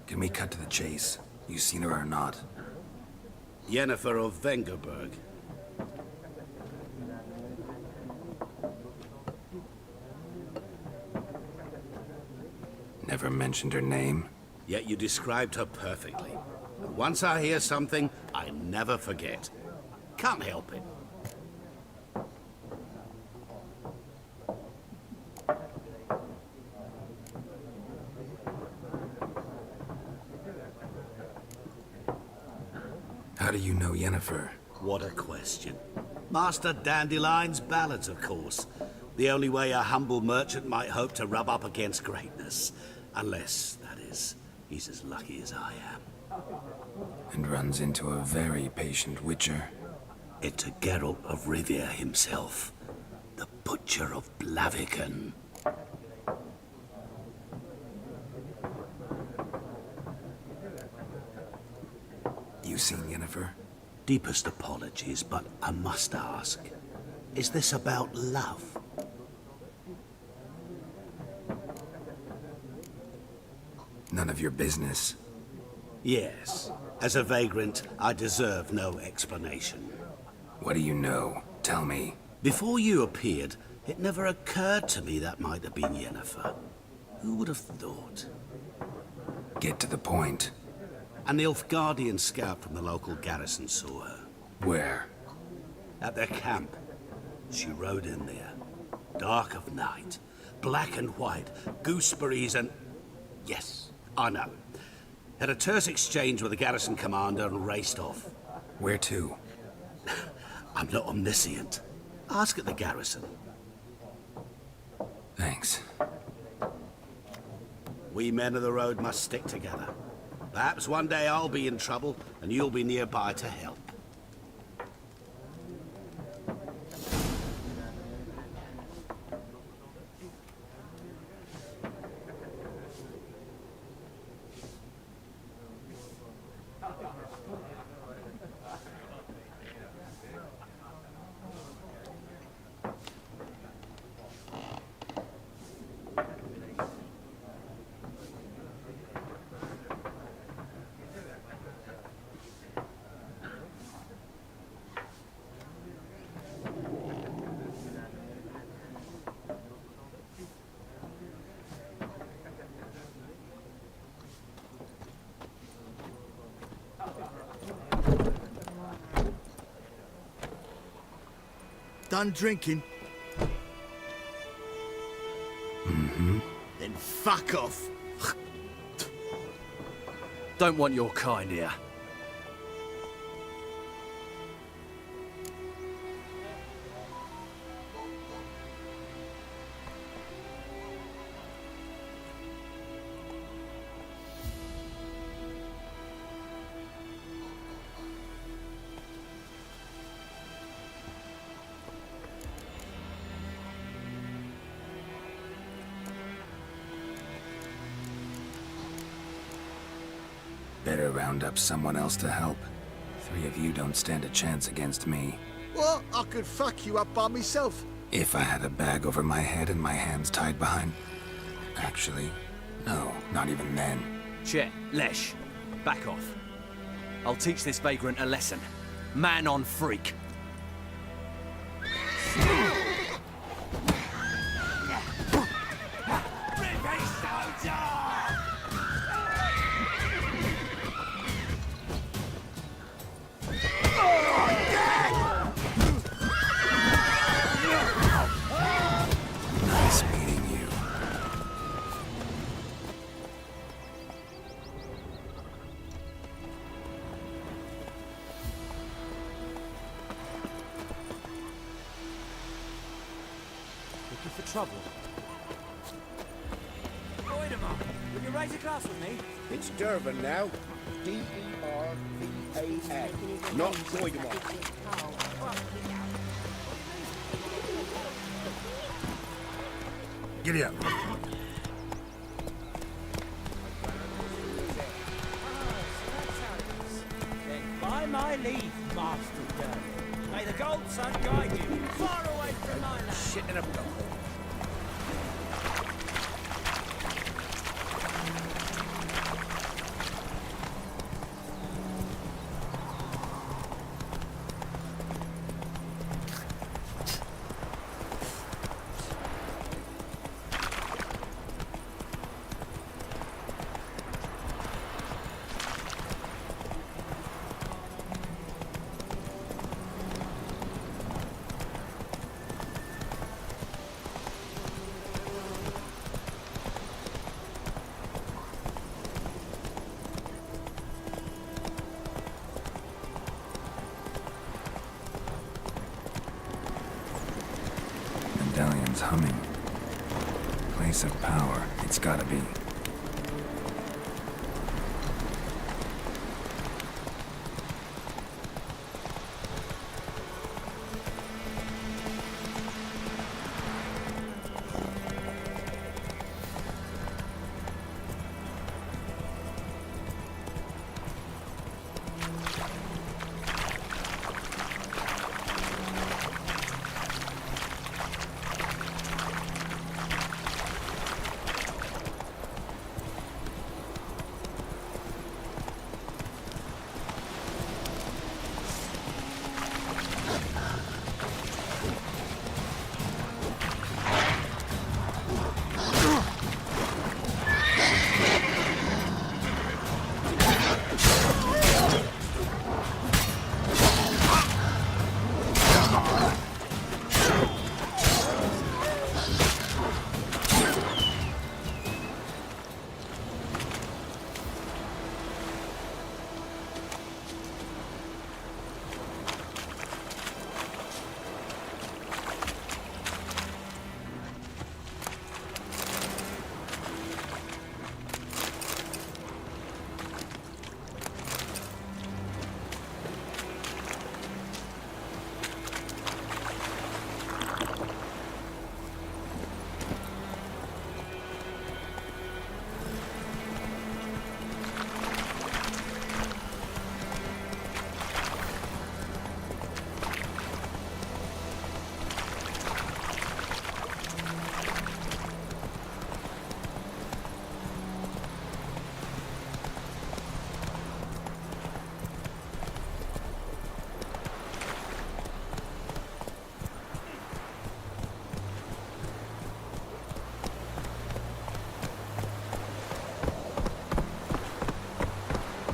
Can we cut to the chase? You seen her or not? Yennefer of Vengerberg. Never mentioned her name. Yet you described her perfectly. And once I hear something, I never forget. Can't help it. How do you know Yennefer? What a question. Master Dandelion's ballads, of course. The only way a humble merchant might hope to rub up against greatness. Unless, that is, he's as lucky as I am. And runs into a very patient witcher. It's Geralt of Rivia himself. The Butcher of Blaviken. You seen Yennefer? Deepest apologies, but I must ask. Is this about love? None of your business. Yes. As a vagrant, I deserve no explanation. What do you know? Tell me. Before you appeared, it never occurred to me that might have been Yennefer. Who would have thought? Get to the point. An Nilfgaardian scout from the local garrison saw her. Where? At their camp. She rode in there. Dark of night. Black and white. Gooseberries and... Yes, I know. Had a terse exchange with the garrison commander and raced off. Where to? I'm not omniscient. Ask at the garrison. Thanks. We men of the road must stick together. Perhaps one day I'll be in trouble and you'll be nearby to help. Done drinking? Mm-hmm. Then fuck off. Don't want your kind here. Better round up someone else to help. 3 of you don't stand a chance against me. What? I could fuck you up by myself. If I had a bag over my head and my hands tied behind... Actually, no, not even then. Chet, Lesh, back off. I'll teach this vagrant a lesson. Man on freak. Nice meeting you. Looking for trouble? Widemar, will you raise a glass with me? It's Durban now. D-E-R-V-A-N. Not Widemar. Giddy up. Then by my leave, Master Durban. May the gold sun guide you far away from my land. Shit in a boat. Medallion's humming. Place of power, it's gotta be.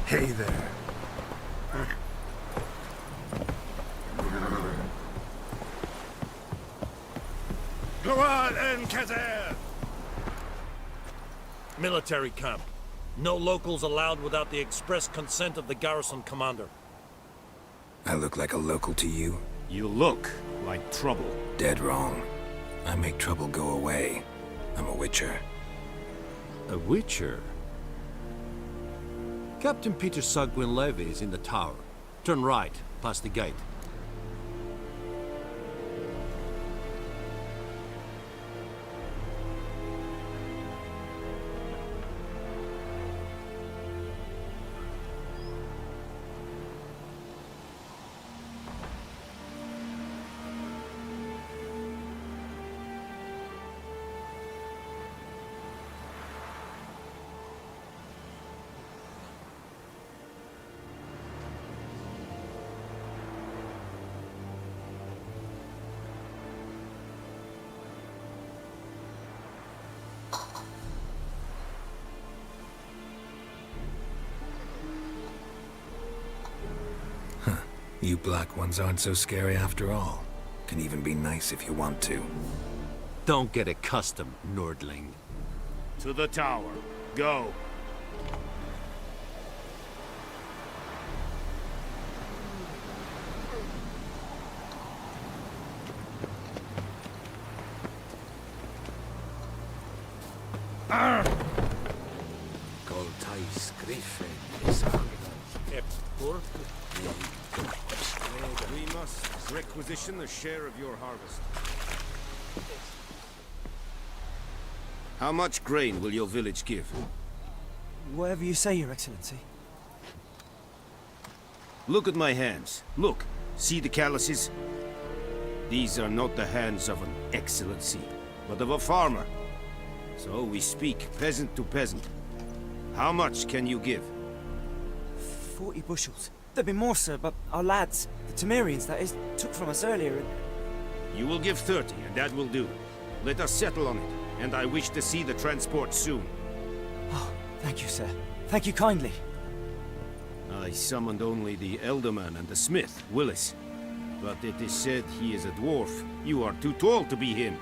Hey there. Gloire and Kazer! Military camp. No locals allowed without the express consent of the garrison commander. I look like a local to you? You look like trouble. Dead wrong. I make trouble go away. I'm a witcher. A witcher? Captain Peter Sagwin Levy is in the tower. Turn right, past the gate. You black ones aren't so scary after all. Can even be nice if you want to. Don't get accustomed, Nordling. To the tower. Go. We must requisition a share of your harvest. How much grain will your village give? Whatever you say, Your Excellency. Look at my hands. Look. See the calluses? These are not the hands of an excellency, but of a farmer. So we speak peasant to peasant. How much can you give? 40 bushels. There'd be more, sir, but our lads, the Temerians, that is, took from us earlier and... You will give 30, and that will do. Let us settle on it, and I wish to see the transport soon. Oh, thank you, sir. Thank you kindly. I summoned only the Elderman and the smith, Willis. But it is said he is a dwarf. You are too tall to be him.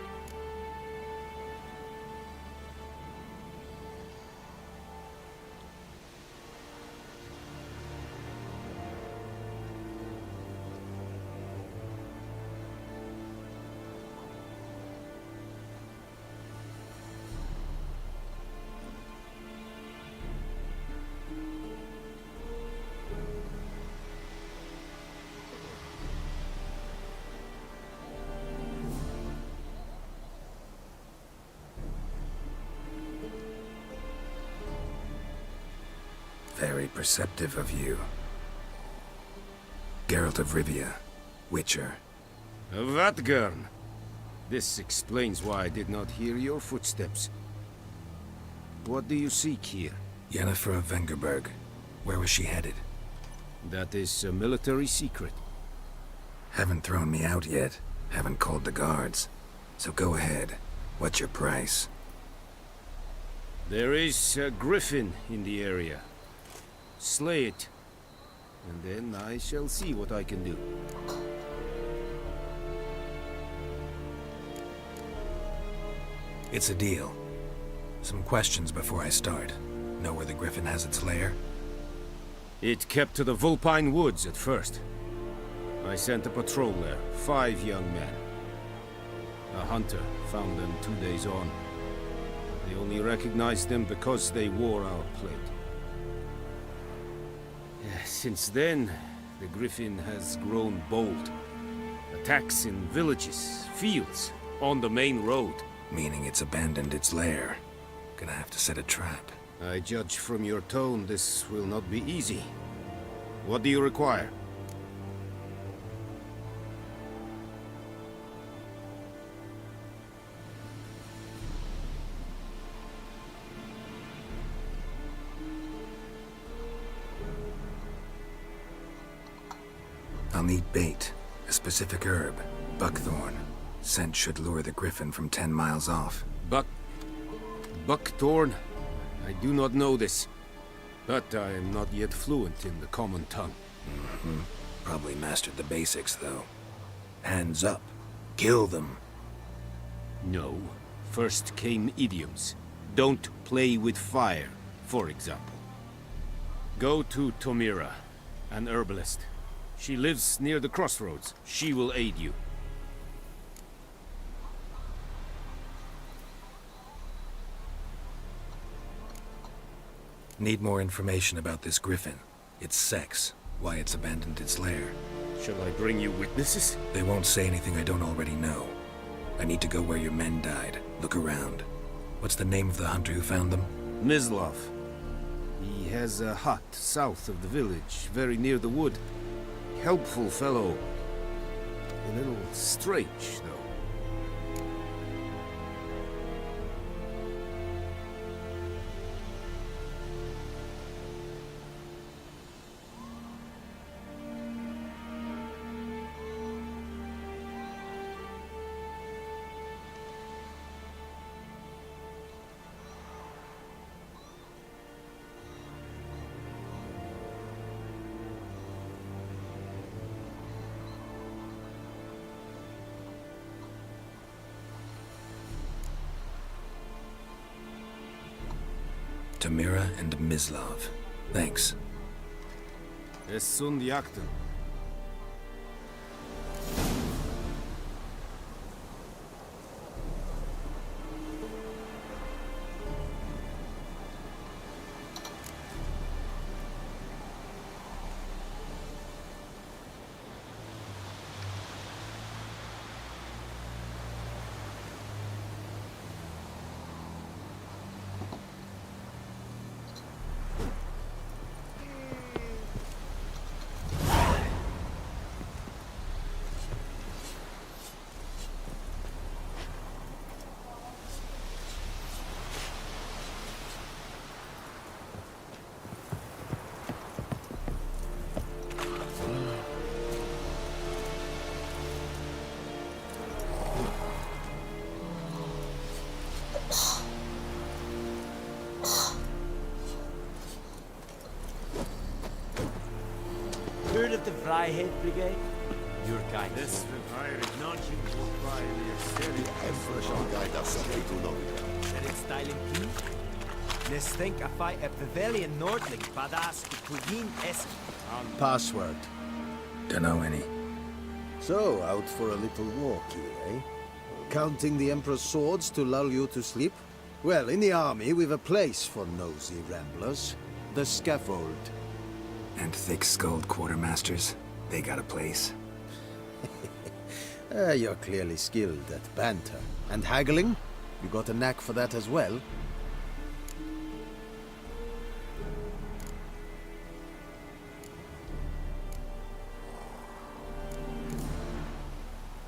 Very perceptive of you. Geralt of Rivia, Witcher. Vatgern! This explains why I did not hear your footsteps. What do you seek here? Yennefer of Vengerberg. Where was she headed? That is a military secret. Haven't thrown me out yet. Haven't called the guards. So go ahead. What's your price? There is a griffin in the area. Slay it, and then I shall see what I can do. It's a deal. Some questions before I start. Know where the griffin has its lair? It kept to the Vulpine Woods at first. I sent a patrol there, 5 young men. A hunter found them 2 days on. They only recognized them because they wore our plate. Since then, the griffin has grown bold. Attacks in villages, fields, on the main road. Meaning it's abandoned its lair. Gonna have to set a trap. I judge from your tone this will not be easy. What do you require? I'll need bait, a specific herb, buckthorn. Scent should lure the griffin from 10 miles off. Buckthorn? I do not know this, but I am not yet fluent in the common tongue. Probably mastered the basics, though. Hands up. Kill them. No. First came idioms. Don't play with fire, for example. Go to Tomira, an herbalist. She lives near the crossroads. She will aid you. Need more information about this griffin. Its sex, why it's abandoned its lair. Shall I bring you witnesses? They won't say anything I don't already know. I need to go where your men died. Look around. What's the name of the hunter who found them? Mislav. He has a hut south of the village, very near the wood. Helpful fellow. A little strange, though. Tomira and Mislav. Thanks. Es sunt jakten. head of the Flyhead Brigade? Your kindness. The Emperor shall guide us to know. Är det styling too? Let's think if I a pavilion Nordling badass Queen esque. Password. Dunno any. So, out for a little walk here, eh? Counting the Emperor's swords to lull you to sleep? Well, in the army, we've a place for nosy ramblers. The scaffold. And thick-skulled quartermasters, they got a place. You're clearly skilled at banter. And haggling? You got a knack for that as well?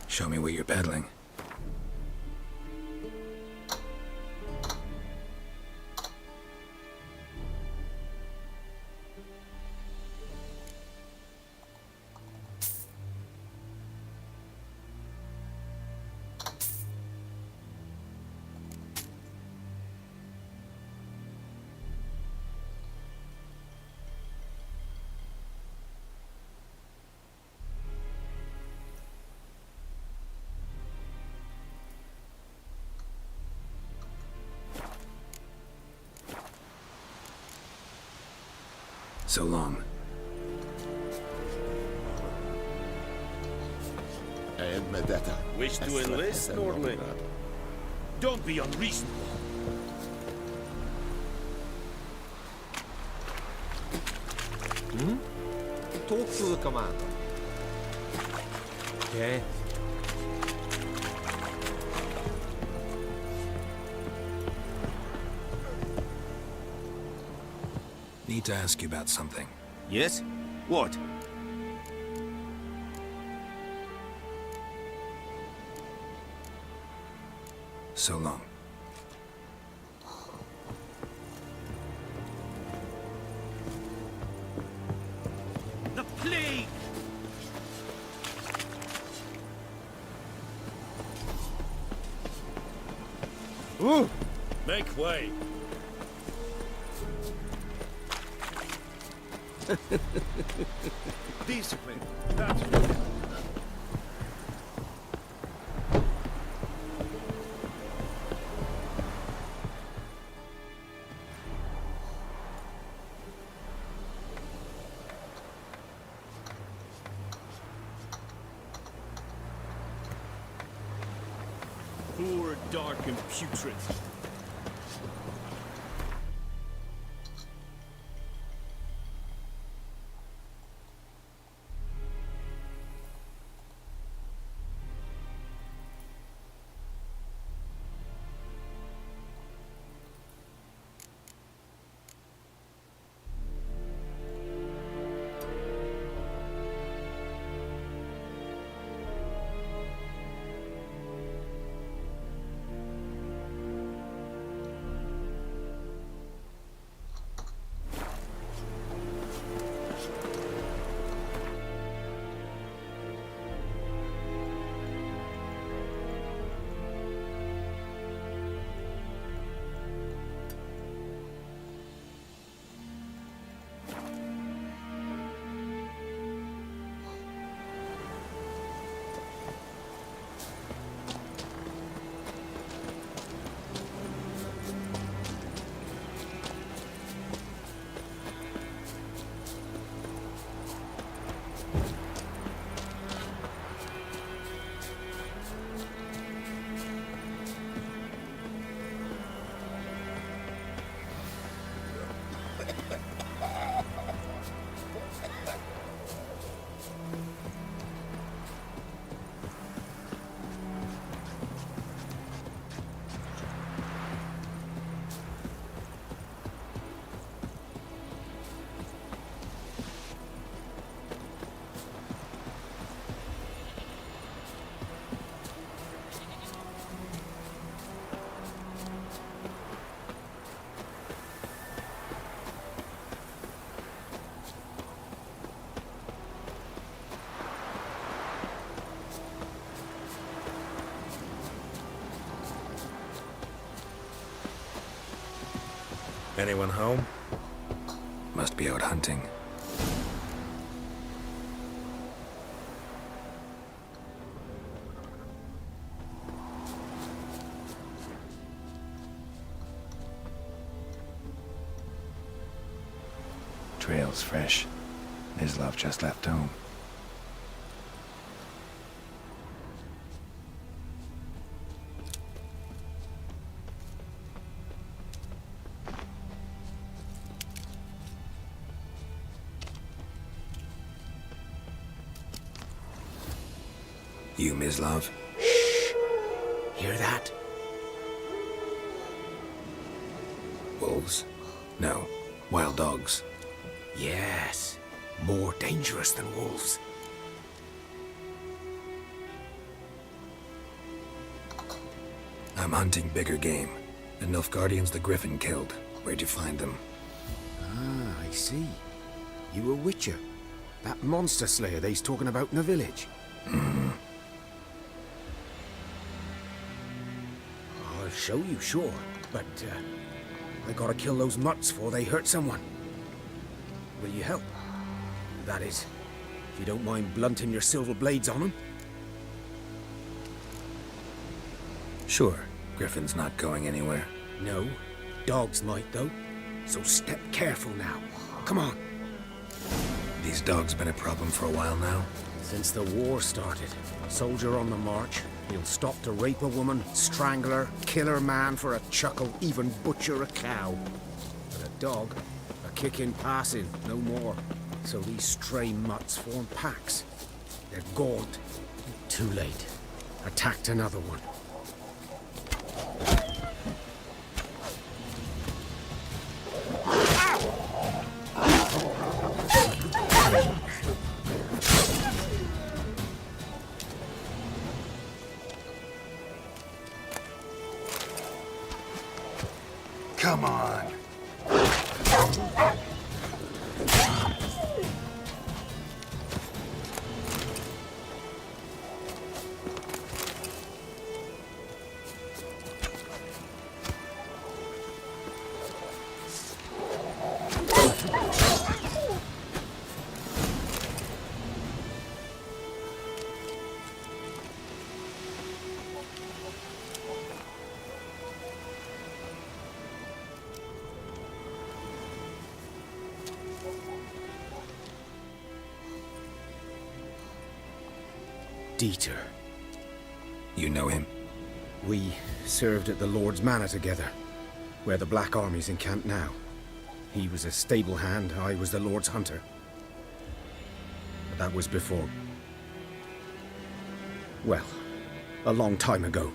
Show me what you're peddling. So long. And Medetta. Wish to enlist, Nordling? Don't be unreasonable. Talk to the commander. Okay. Need to ask you about something. Yes? What? So long. The plague! Ooh! Make way. Discipline. That's good. Poor, dark, and putrid. Anyone home? Must be out hunting. Trail's fresh. Mislav just left home. You, Mislav? Hear that? Wolves? No. Wild dogs. Yes. More dangerous than wolves. I'm hunting bigger game. The Nilfgaardians the Griffin killed. Where'd you find them? Ah, I see. You a witcher. That monster slayer they's talking about in the village. I'll show you, sure. But, I gotta kill those mutts before they hurt someone. Will you help? That is, if you don't mind blunting your silver blades on them. Sure. Griffin's not going anywhere. No. Dogs might, though. So step careful now. Come on. These dogs been a problem for a while now? Since the war started. Soldier on the march. He'll stop to rape a woman, strangle her, kill her man for a chuckle, even butcher a cow. But a dog, a kick in passing, no more. So these stray mutts form packs. They're gaunt. Too late. Attacked another one. Come on. Dieter. You know him? We served at the Lord's Manor together, where the Black Army's encamped now. He was a stable hand, I was the Lord's hunter. But that was before... well, a long time ago.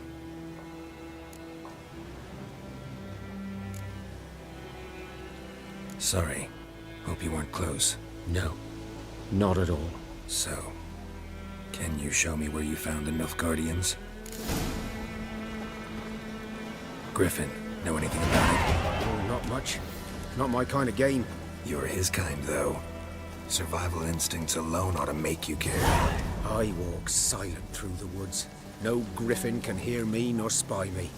Sorry. Hope you weren't close. No, not at all. So, can you show me where you found the Nilfgaardians? Griffin, know anything about it? Oh, not much. Not my kind of game. You're his kind, though. Survival instincts alone ought to make you care. I walk silent through the woods. No griffin can hear me nor spy me.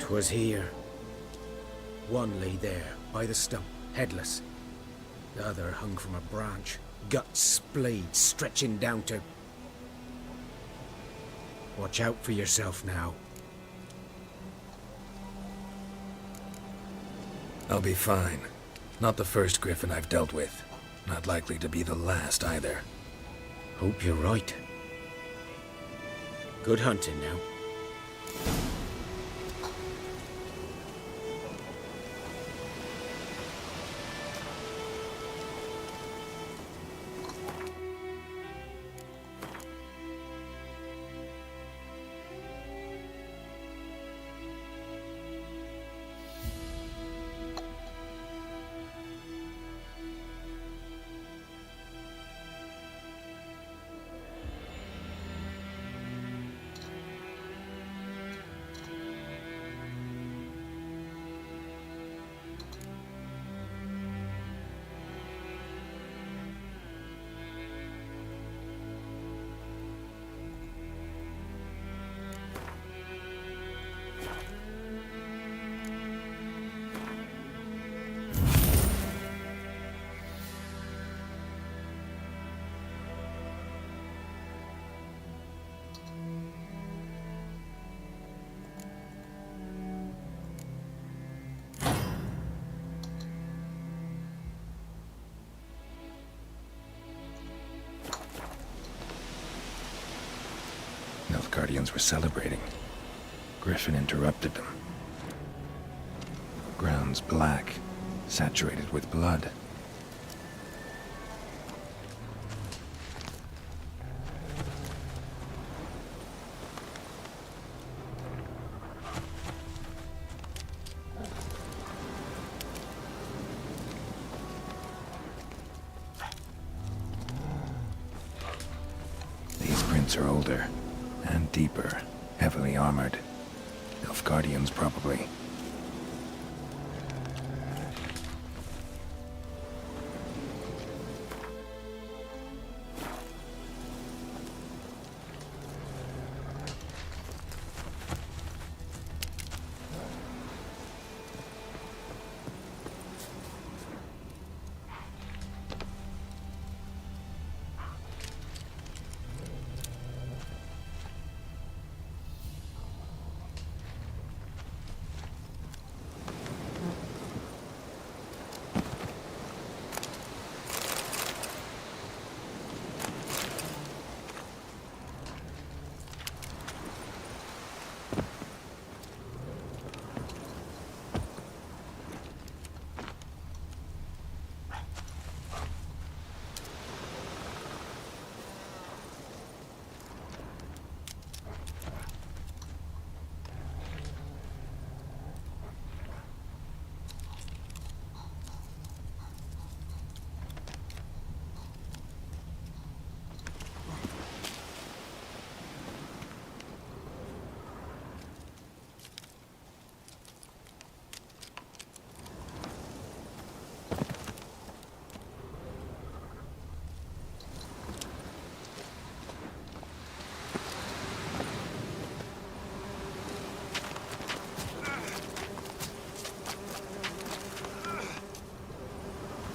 Was here. One lay there, by the stump, headless. The other hung from a branch, guts splayed, stretching down to... Watch out for yourself now. I'll be fine. Not the first griffin I've dealt with. Not likely to be the last, either. Hope you're right. Good hunting now. Guardians were celebrating. Griffin interrupted them. Ground's black, saturated with blood. These prints are older and deeper, heavily armored. Nilfgaardians, probably.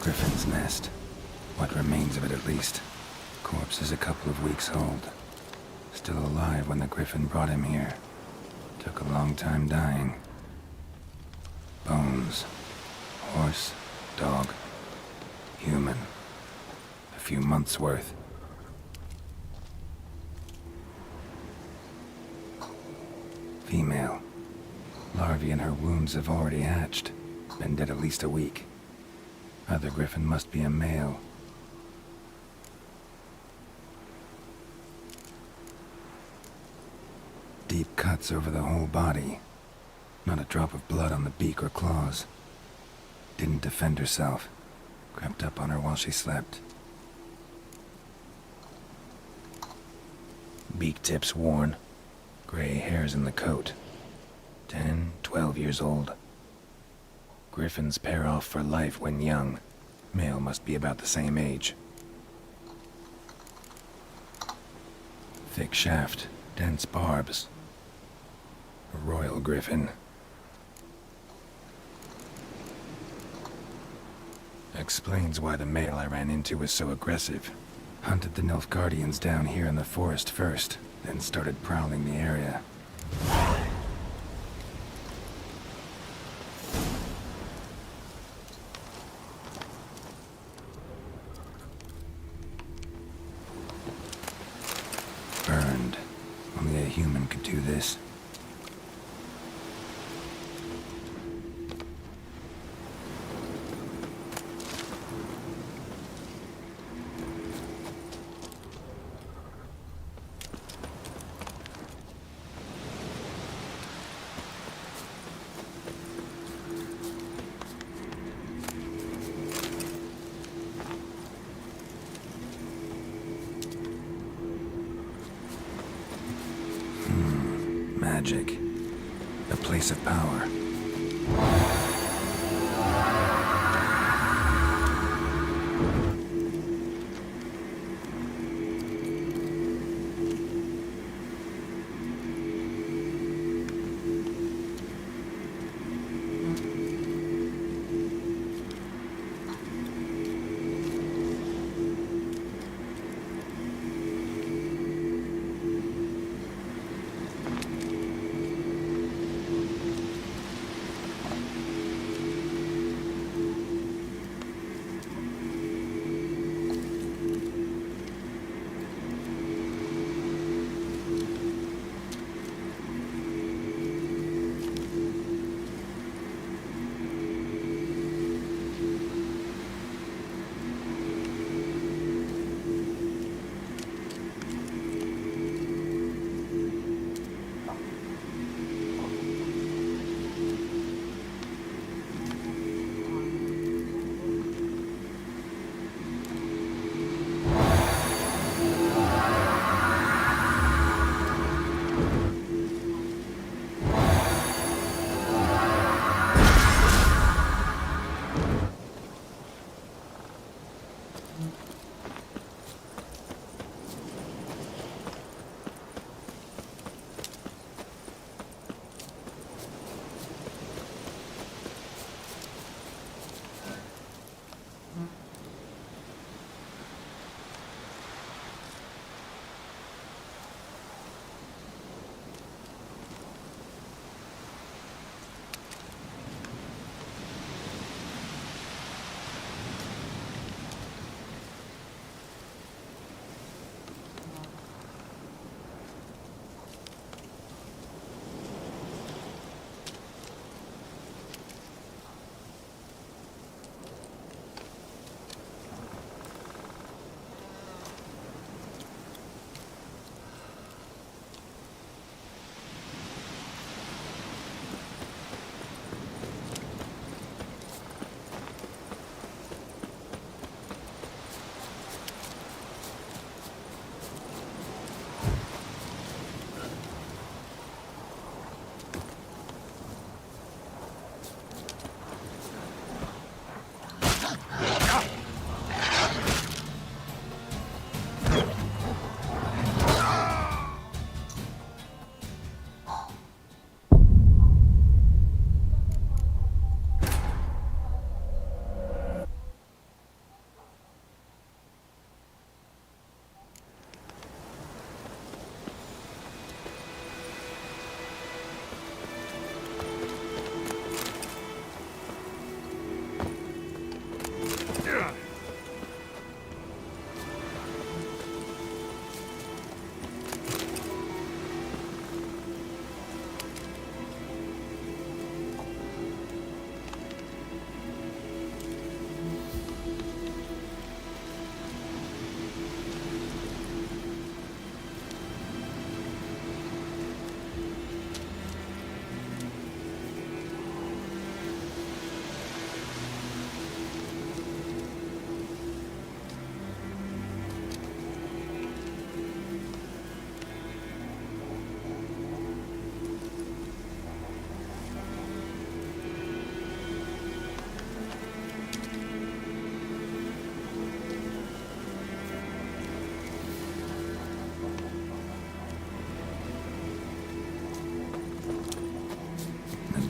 Griffin's nest. What remains of it, at least. Corpse is a couple of weeks old. Still alive when the Griffin brought him here. Took a long time dying. Bones. Horse. Dog. Human. A few months' worth. Female. Larvae in her wounds have already hatched. Been dead at least a week. Other Griffin must be a male. Deep cuts over the whole body. Not a drop of blood on the beak or claws. Didn't defend herself. Crept up on her while she slept. Beak tips worn. Gray hairs in the coat. 10, 12 years old. Griffins pair off for life when young. Male must be about the same age. Thick shaft, dense barbs. A royal griffin. Explains why the male I ran into was so aggressive. Hunted the Nilfgaardians down here in the forest first, then started prowling the area. Burned. Only a human could do this. Magic. A place of power.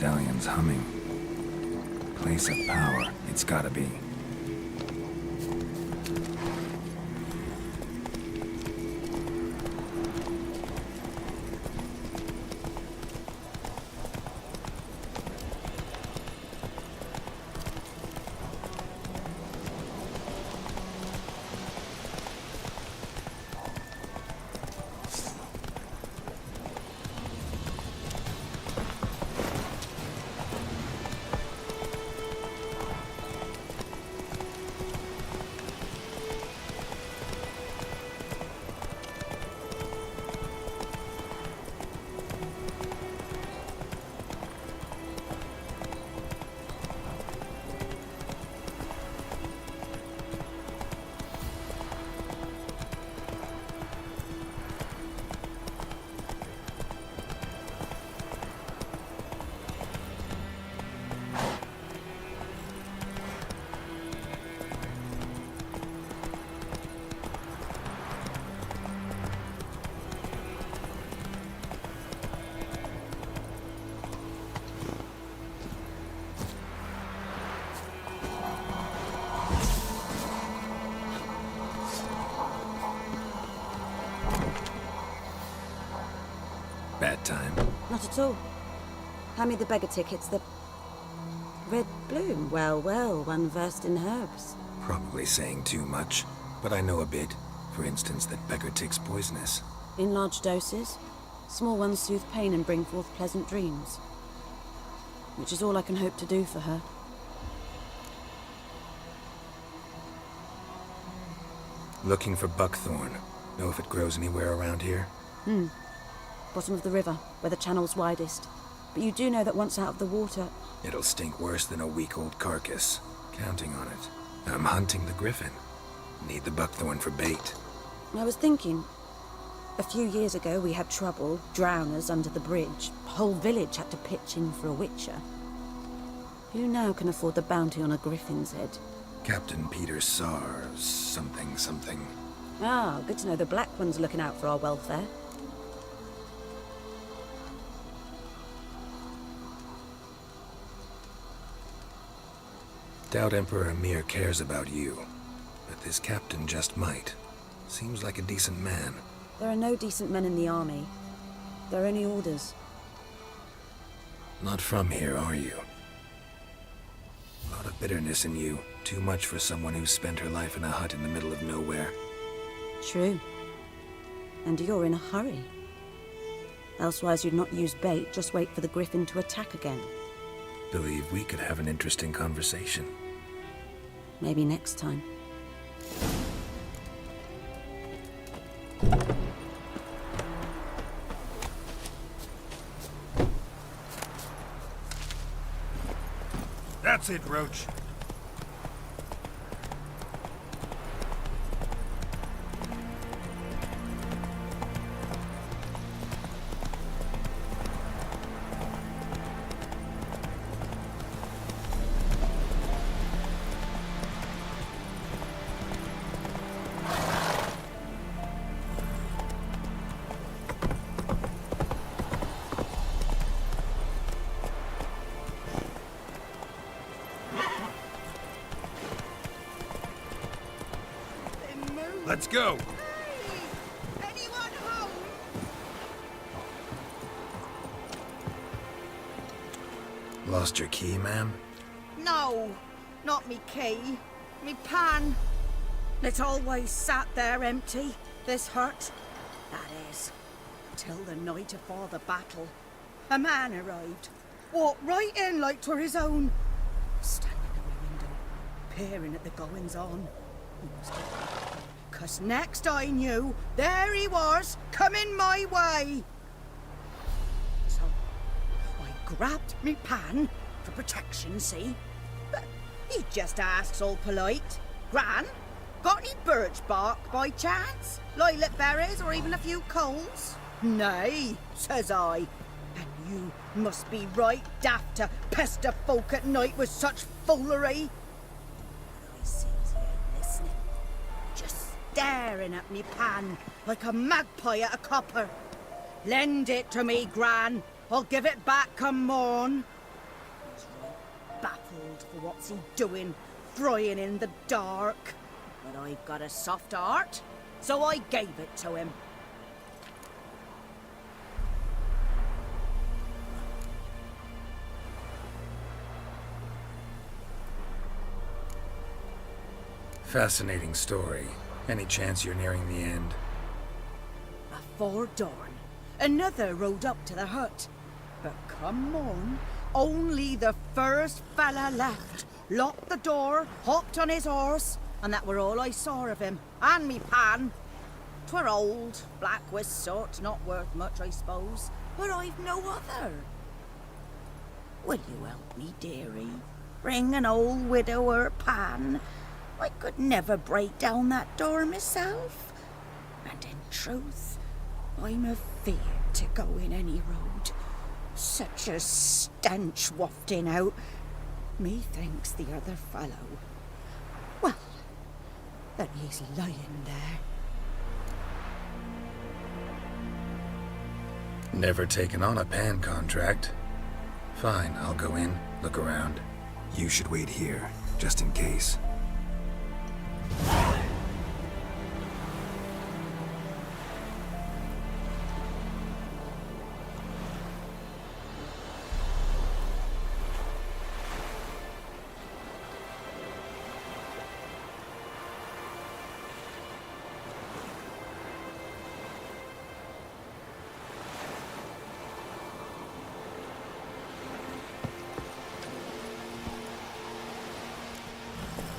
medallion's humming. Place of power, it's gotta be. Bad time? Not at all. Hand me the beggar tickets, the... Red bloom. Well, well, one versed in herbs. Probably saying too much, but I know a bit. For instance, that beggar tick's poisonous. In large doses. Small ones soothe pain and bring forth pleasant dreams. Which is all I can hope to do for her. Looking for buckthorn. Know if it grows anywhere around here? Bottom of the river, where the channel's widest. But you do know that once out of the water... It'll stink worse than a week-old carcass. Counting on it. I'm hunting the griffin. Need the buckthorn for bait. I was thinking... A few years ago we had trouble, drowners under the bridge. The whole village had to pitch in for a witcher. Who now can afford the bounty on a griffin's head? Captain Peter Sars, something. Ah, good to know the Black One's looking out for our welfare. Doubt Emperor Emir cares about you, but this captain just might. Seems like a decent man. There are no decent men in the army. There are only orders. Not from here, are you? A lot of bitterness in you. Too much for someone who spent her life in a hut in the middle of nowhere. True. And you're in a hurry. Elsewise you'd not use bait, just wait for the griffin to attack again. Believe we could have an interesting conversation. Maybe next time. That's it, Roach. Let's go. Anyone home? Lost your key, ma'am? No, not me key. Me pan. It always sat there empty, this hut. That is, till the night afore the battle. A man arrived, walked right in like 'twere his own. Standing at my window, peering at the goings-on. 'Cause next I knew, there he was, coming my way. So, I grabbed me pan, for protection, see? But he just asks all polite, Gran, got any birch bark by chance? Lilac berries or even a few coals? Nay, says I. And you must be right daft to pester folk at night with such foolery. I sees you listening, just staring at me pan like a magpie at a copper. Lend it to me, Gran. I'll give it back come morn. killed for what's he doing, frying in the dark. But I've got a soft heart, so I gave it to him. Fascinating story. Any chance you're nearing the end? Before dawn, another rode up to the hut. But come on, only the first fella left. Locked the door, hopped on his horse, and that were all I saw of him. And me pan. 'Twere old, black with soot, not worth much, I suppose. But I've no other. Will you help me, dearie? Bring an old widower pan. I could never break down that door myself. And in truth, I'm afeard to go in any road. Such a stench wafting out. Methinks the other fellow. Well, that he's lying there. Never taken on a pan contract. Fine, I'll go in, look around. You should wait here, just in case.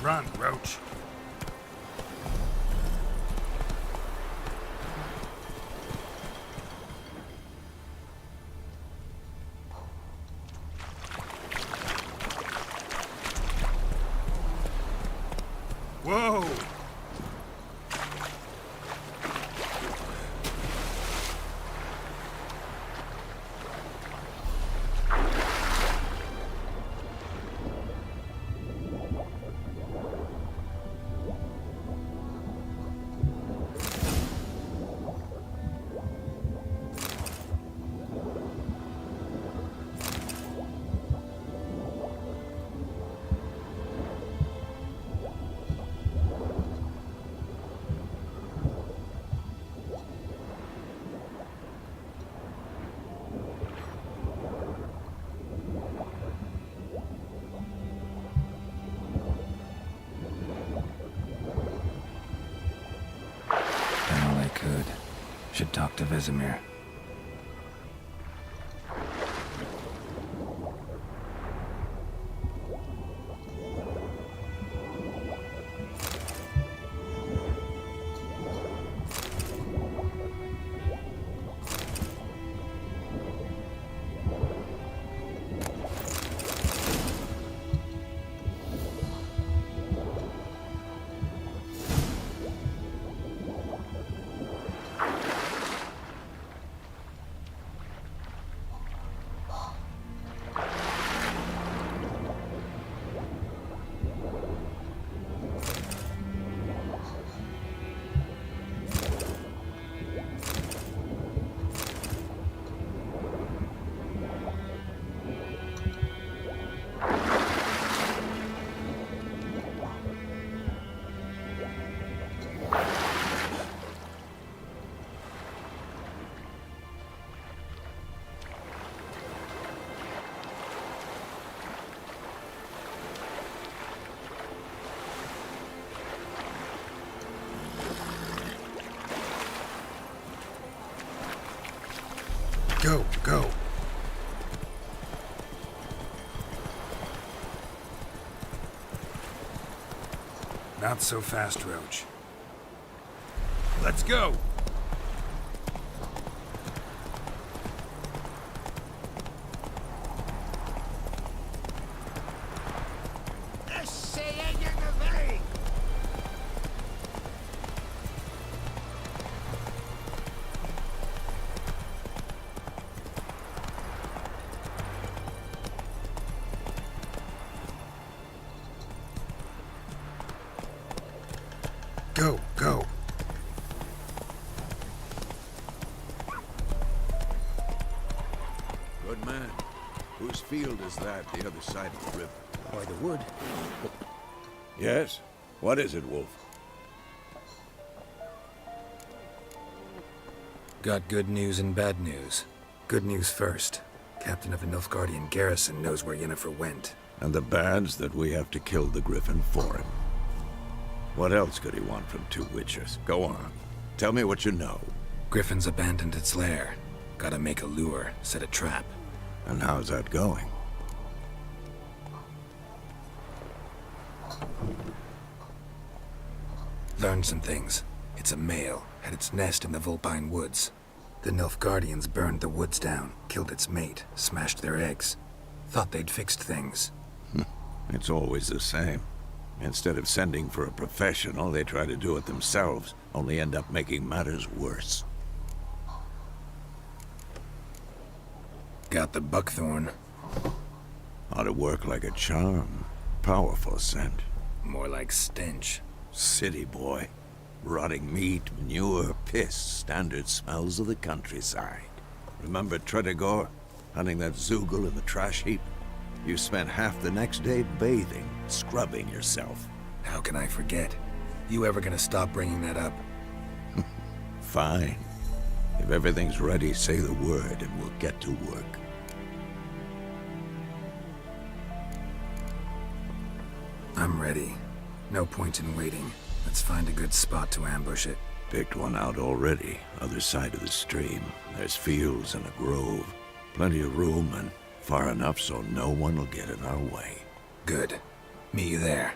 Run, Roach. Whoa! Should talk to Vesemir. Go, go. Not so fast, Roach. Let's go! Go, go. Good man. Whose field is that the other side of the river? by the wood. Yes? What is it, Wolf? Got good news and bad news. Good news first. Captain of the Nilfgaardian garrison knows where Yennefer went. And the bad's that we have to kill the Griffin for him. What else could he want from two witchers? Go on. Tell me what you know. Griffin's abandoned its lair. Gotta make a lure, set a trap. And how's that going? Learned some things. It's a male, had its nest in the Vulpine Woods. The Nilfgaardians burned the woods down, killed its mate, smashed their eggs. Thought they'd fixed things. It's always the same. Instead of sending for a professional, they try to do it themselves, only end up making matters worse. Got the buckthorn. Ought to work like a charm. Powerful scent. More like stench. City boy. Rotting meat, manure, piss, standard smells of the countryside. Remember Tredegor? Hunting that Zoogle in the trash heap? You spent half the next day bathing, scrubbing yourself. How can I forget? You ever gonna stop bringing that up? Fine. If everything's ready, say the word and we'll get to work. I'm ready. No point in waiting. Let's find a good spot to ambush it. Picked one out already, other side of the stream. There's fields and a grove. Plenty of room and far enough so no one will get in our way. Good. Meet you there.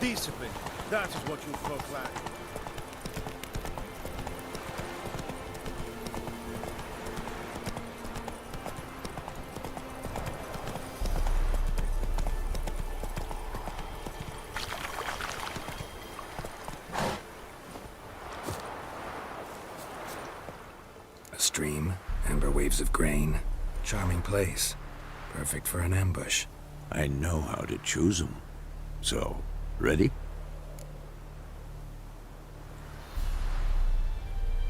Discipline. That is what you folk lack. A stream, amber waves of grain. Charming place. Perfect for an ambush. I know how to choose them. So, ready?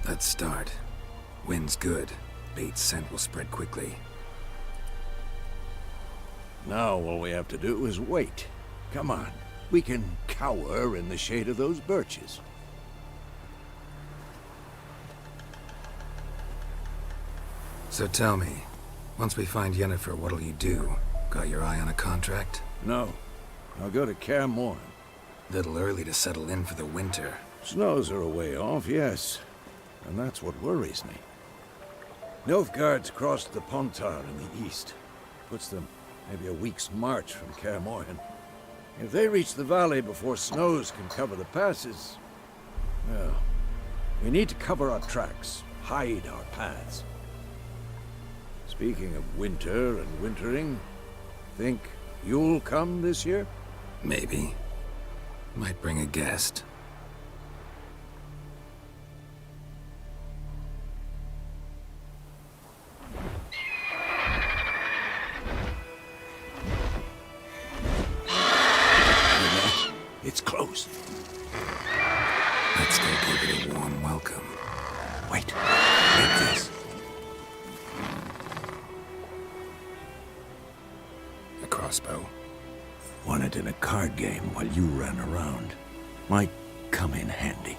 Let's start. Wind's good. Bait's scent will spread quickly. Now all we have to do is wait. Come on. We can cower in the shade of those birches. So tell me, once we find Yennefer, what'll you do? Got your eye on a contract? No. I'll go to Kaer Morhen. Little early to settle in for the winter. Snows are a way off, yes. And that's what worries me. Nilfgaard's crossed the Pontar in the east. Puts them maybe a week's march from Kaer Morhen. If they reach the valley before snows can cover the passes, well, we need to cover our tracks, hide our paths. Speaking of winter and wintering, think you'll come this year? Maybe. Might bring a guest. It's close. Let's go give it a warm welcome. Wait. Take this. A crossbow. Won it in a card game while you ran around. Might come in handy.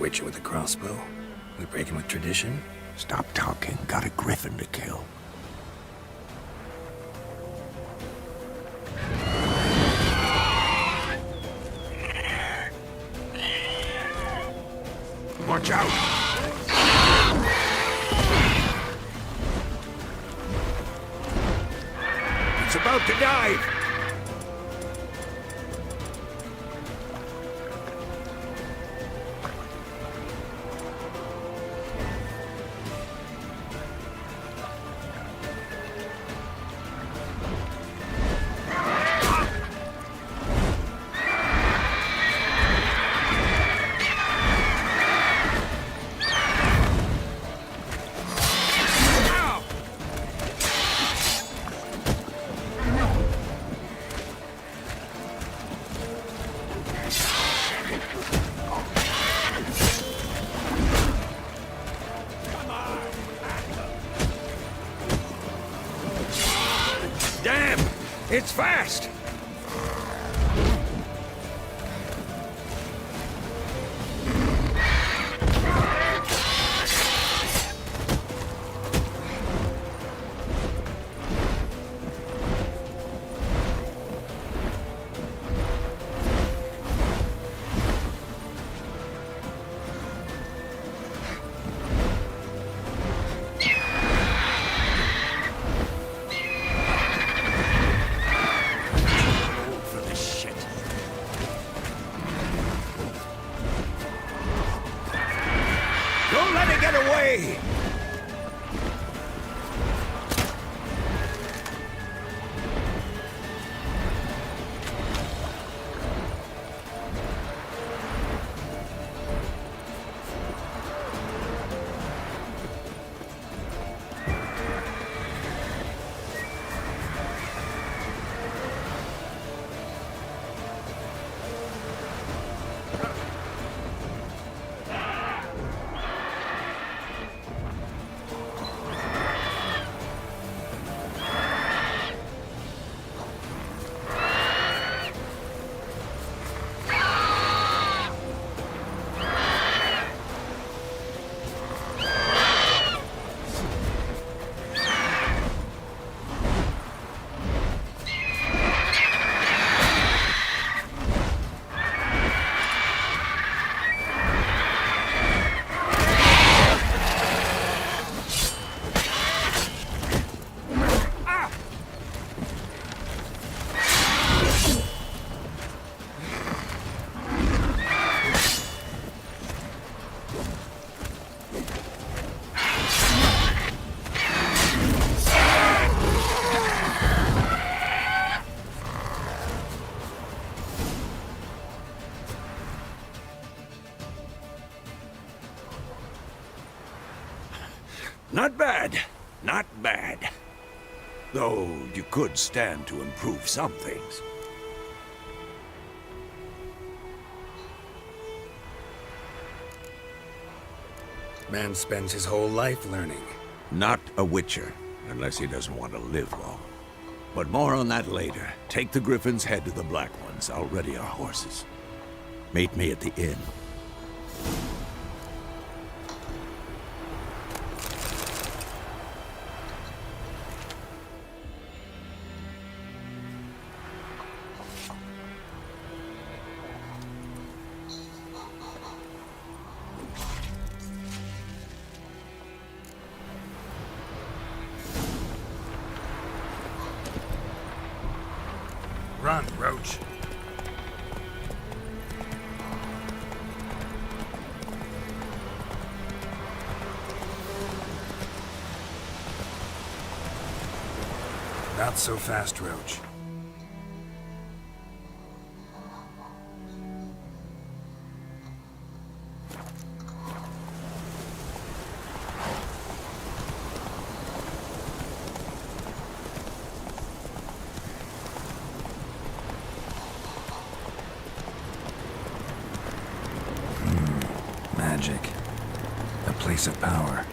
Witcher with a crossbow? We breaking with tradition? Stop talking. Got a griffin to kill. Watch out! It's about to dive! Damn! It's fast! Don't let it get away! Not bad. Not bad. Though you could stand to improve some things. Man spends his whole life learning. Not a witcher, unless he doesn't want to live long. But more on that later. Take the Griffin's head to the Black Ones. I'll ready our horses. Meet me at the inn. Run, Roach. Not so fast, Roach. Magic. A place of power.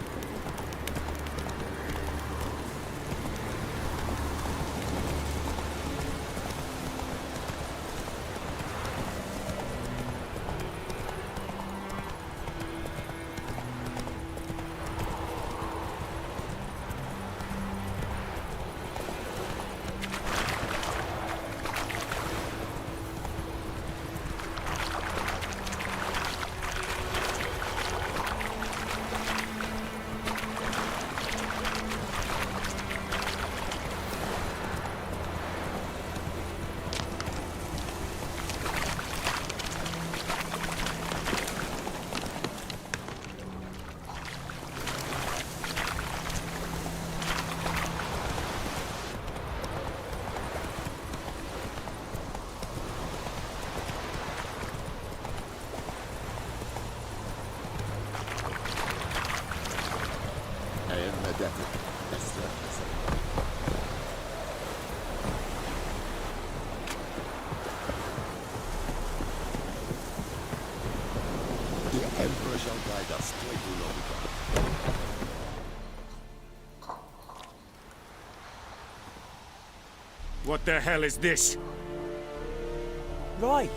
What the hell is this? Right.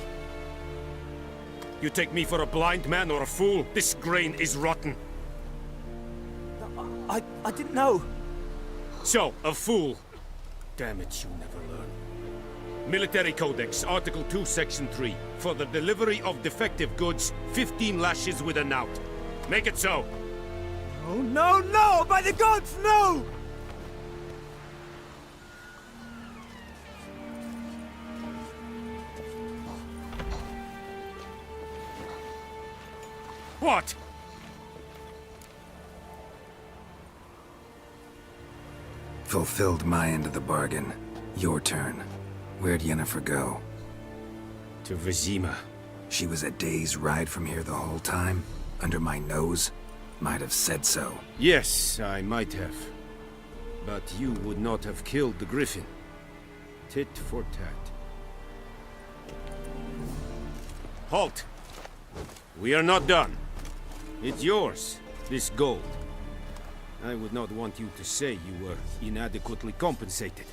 You take me for a blind man or a fool? This grain is rotten. I didn't know. So, a fool. Damn it, you never learn. Military Codex, Article 2, Section 3. For the delivery of defective goods, 15 lashes with a knout. Make it so. Oh, no, no! By the gods, no! What? Fulfilled my end of the bargain. Your turn. Where'd Yennefer go? To Vizima. She was a day's ride from here the whole time? Under my nose? Might have said so. Yes, I might have. But you would not have killed the Griffin. Tit for tat. Halt! We are not done. It's yours, this gold. I would not want you to say you were inadequately compensated.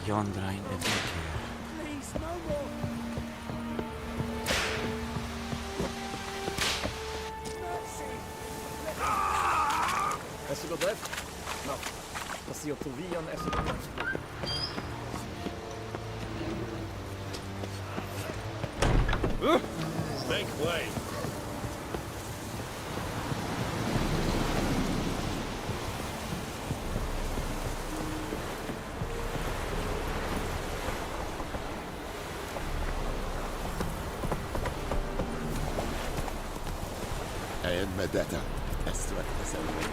Yondrain Evikir. Please, no more. Est-ce que bref? Non. Pasio tu vian est Make way. And Medetta. Estret Assembly.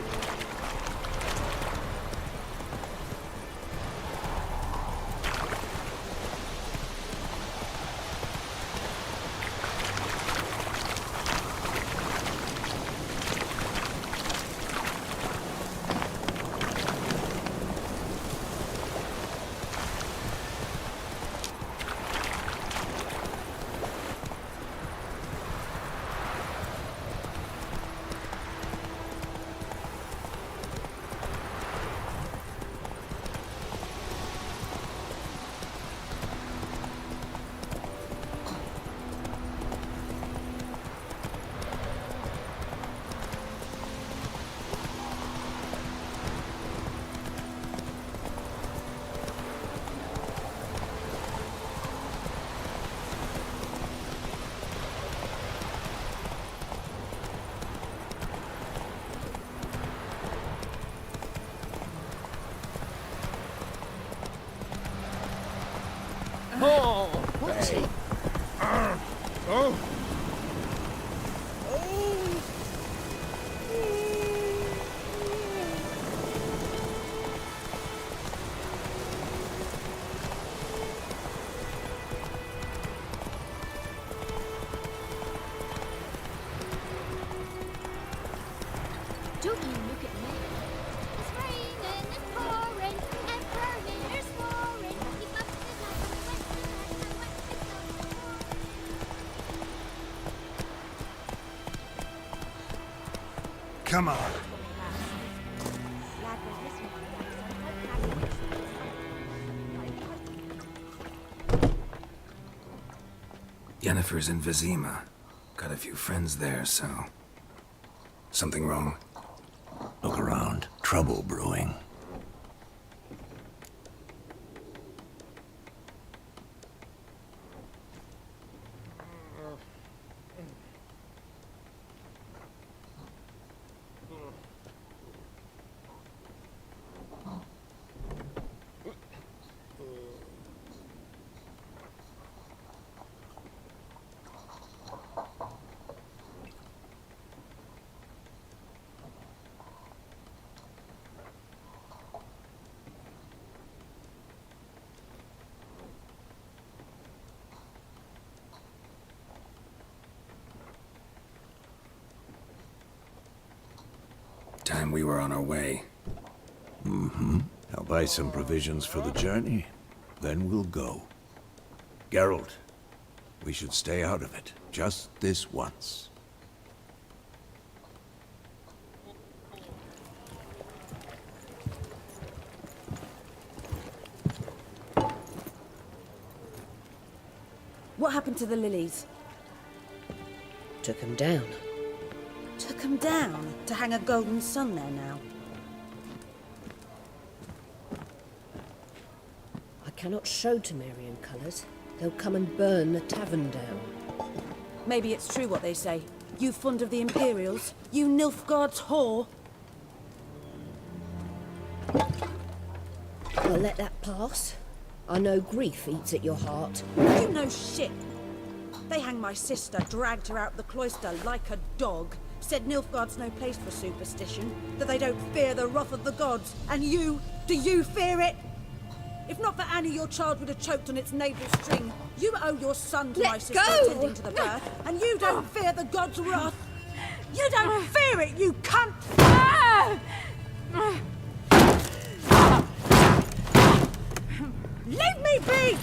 Oh! What's he? Oh! Don't you look at me. It's raining, it's pouring, Emperor Winter's roaring. He bucks his knife and wets his knife and wets himself. Come on. Yennefer's in Vizima. Got a few friends there, so... Something wrong? Look around. Trouble brewing. Time we were on our way. Mm-hmm. I'll buy some provisions for the journey. Then we'll go. Geralt, we should stay out of it. Just this once. What happened to the lilies? Took 'em down. Took 'em down to hang a golden sun there now. I cannot show Temerian colours. They'll come and burn the tavern down. Maybe it's true what they say. You fond of the Imperials? You Nilfgaard's whore? I'll let that pass. I know grief eats at your heart. You know shit. They hanged my sister, dragged her out of the cloister like a dog. Said Nilfgaard's no place for superstition, that they don't fear the wrath of the gods. And you, do you fear it? If not for Annie, your child would have choked on its navel string. You owe your son to my sister attending to the birth, and you don't fear the gods' wrath. You don't fear it, you cunt! Leave me be!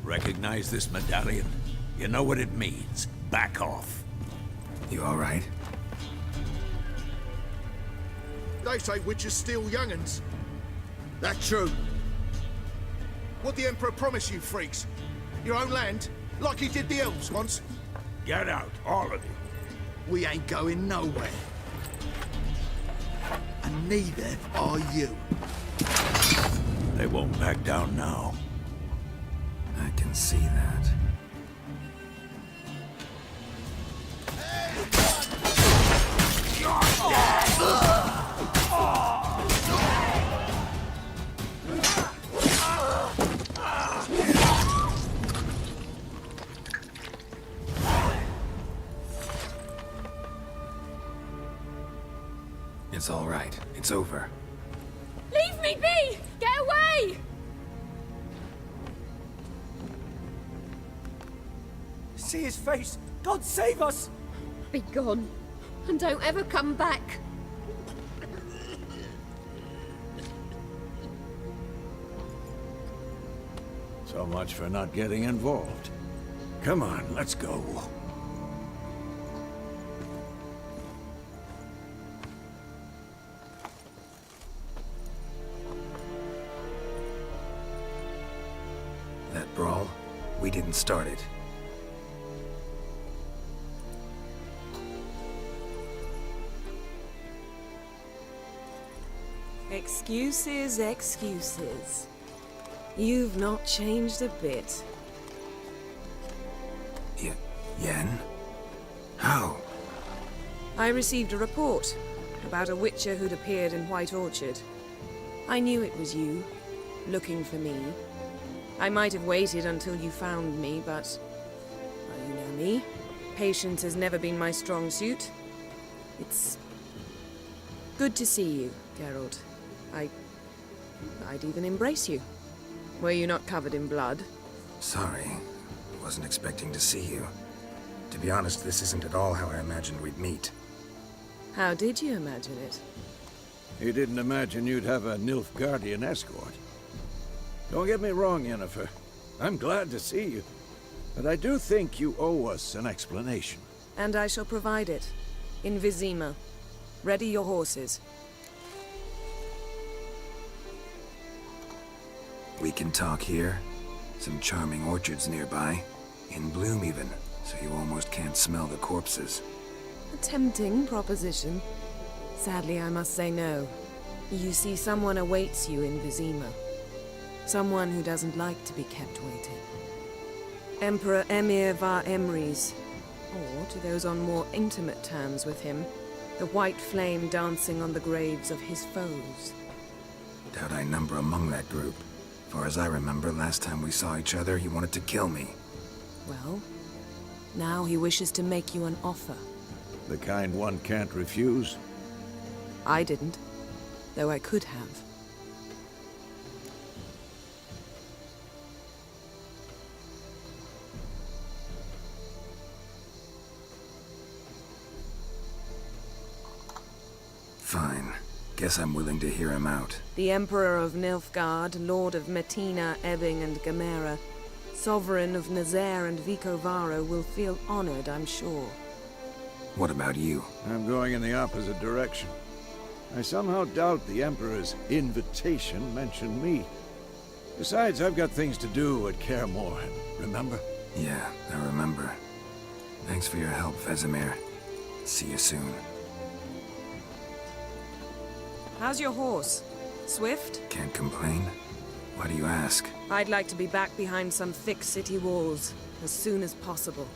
Recognize this medallion? You know what it means. Back off. You all right? They say witches steal young'uns. That true? What the Emperor promise you, freaks? Your own land? Like he did the elves once? Get out, all of you. We ain't going nowhere. And neither are you. They won't back down now. I can see that. It's all right. It's over. Leave me be! Get away! See his face! God save us! Be gone, and don't ever come back. So much for not getting involved. Come on, let's go. That brawl, we didn't start it. Excuses, excuses. You've not changed a bit. Yen? How? I received a report about a witcher who'd appeared in White Orchard. I knew it was you, looking for me. I might have waited until you found me, but... well, you know me. Patience has never been my strong suit. It's... good to see you, Geralt. I'd even embrace you. Were you not covered in blood? Sorry. Wasn't expecting to see you. To be honest, this isn't at all how I imagined we'd meet. How did you imagine it? You didn't imagine you'd have a Nilfgaardian escort. Don't get me wrong, Yennefer. I'm glad to see you. But I do think you owe us an explanation. And I shall provide it. In Vizima. Ready your horses. We can talk here. Some charming orchards nearby. In bloom even, so you almost can't smell the corpses. A tempting proposition. Sadly, I must say no. You see, someone awaits you in Vizima. Someone who doesn't like to be kept waiting. Emperor Emir var Emrys. Or, to those on more intimate terms with him, the white flame dancing on the graves of his foes. Doubt I number among that group. Far as I remember, last time we saw each other, he wanted to kill me. Well, now he wishes to make you an offer. The kind one can't refuse? I didn't, though I could have. Fine. Guess I'm willing to hear him out. The Emperor of Nilfgaard, Lord of Metina, Ebbing, and Gamera, Sovereign of Nazaire and Vicovaro will feel honored, I'm sure. What about you? I'm going in the opposite direction. I somehow doubt the Emperor's invitation mentioned me. Besides, I've got things to do at Kaer Morhen, remember? Yeah, I remember. Thanks for your help, Vesemir. See you soon. How's your horse? Swift? Can't complain. Why do you ask? I'd like to be back behind some thick city walls as soon as possible.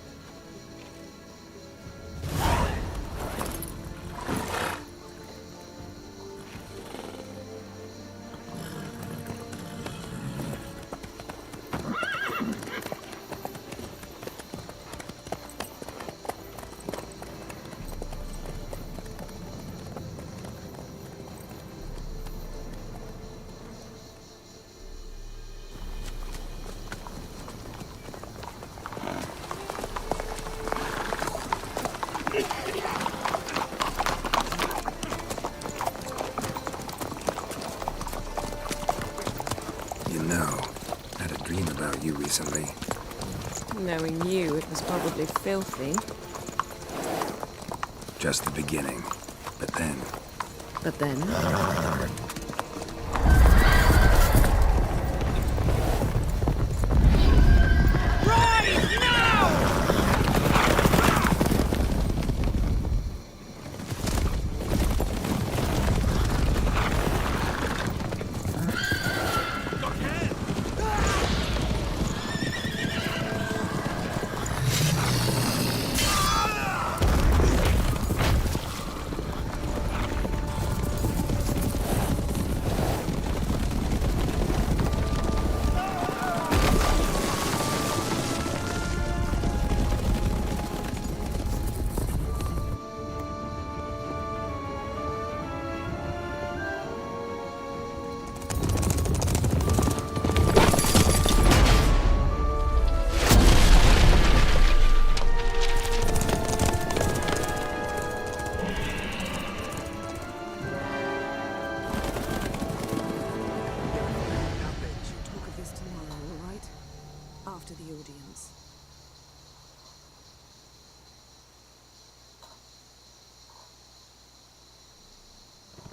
You know, I had a dream about you recently. Knowing you, it was probably filthy. Just the beginning. But then, But then...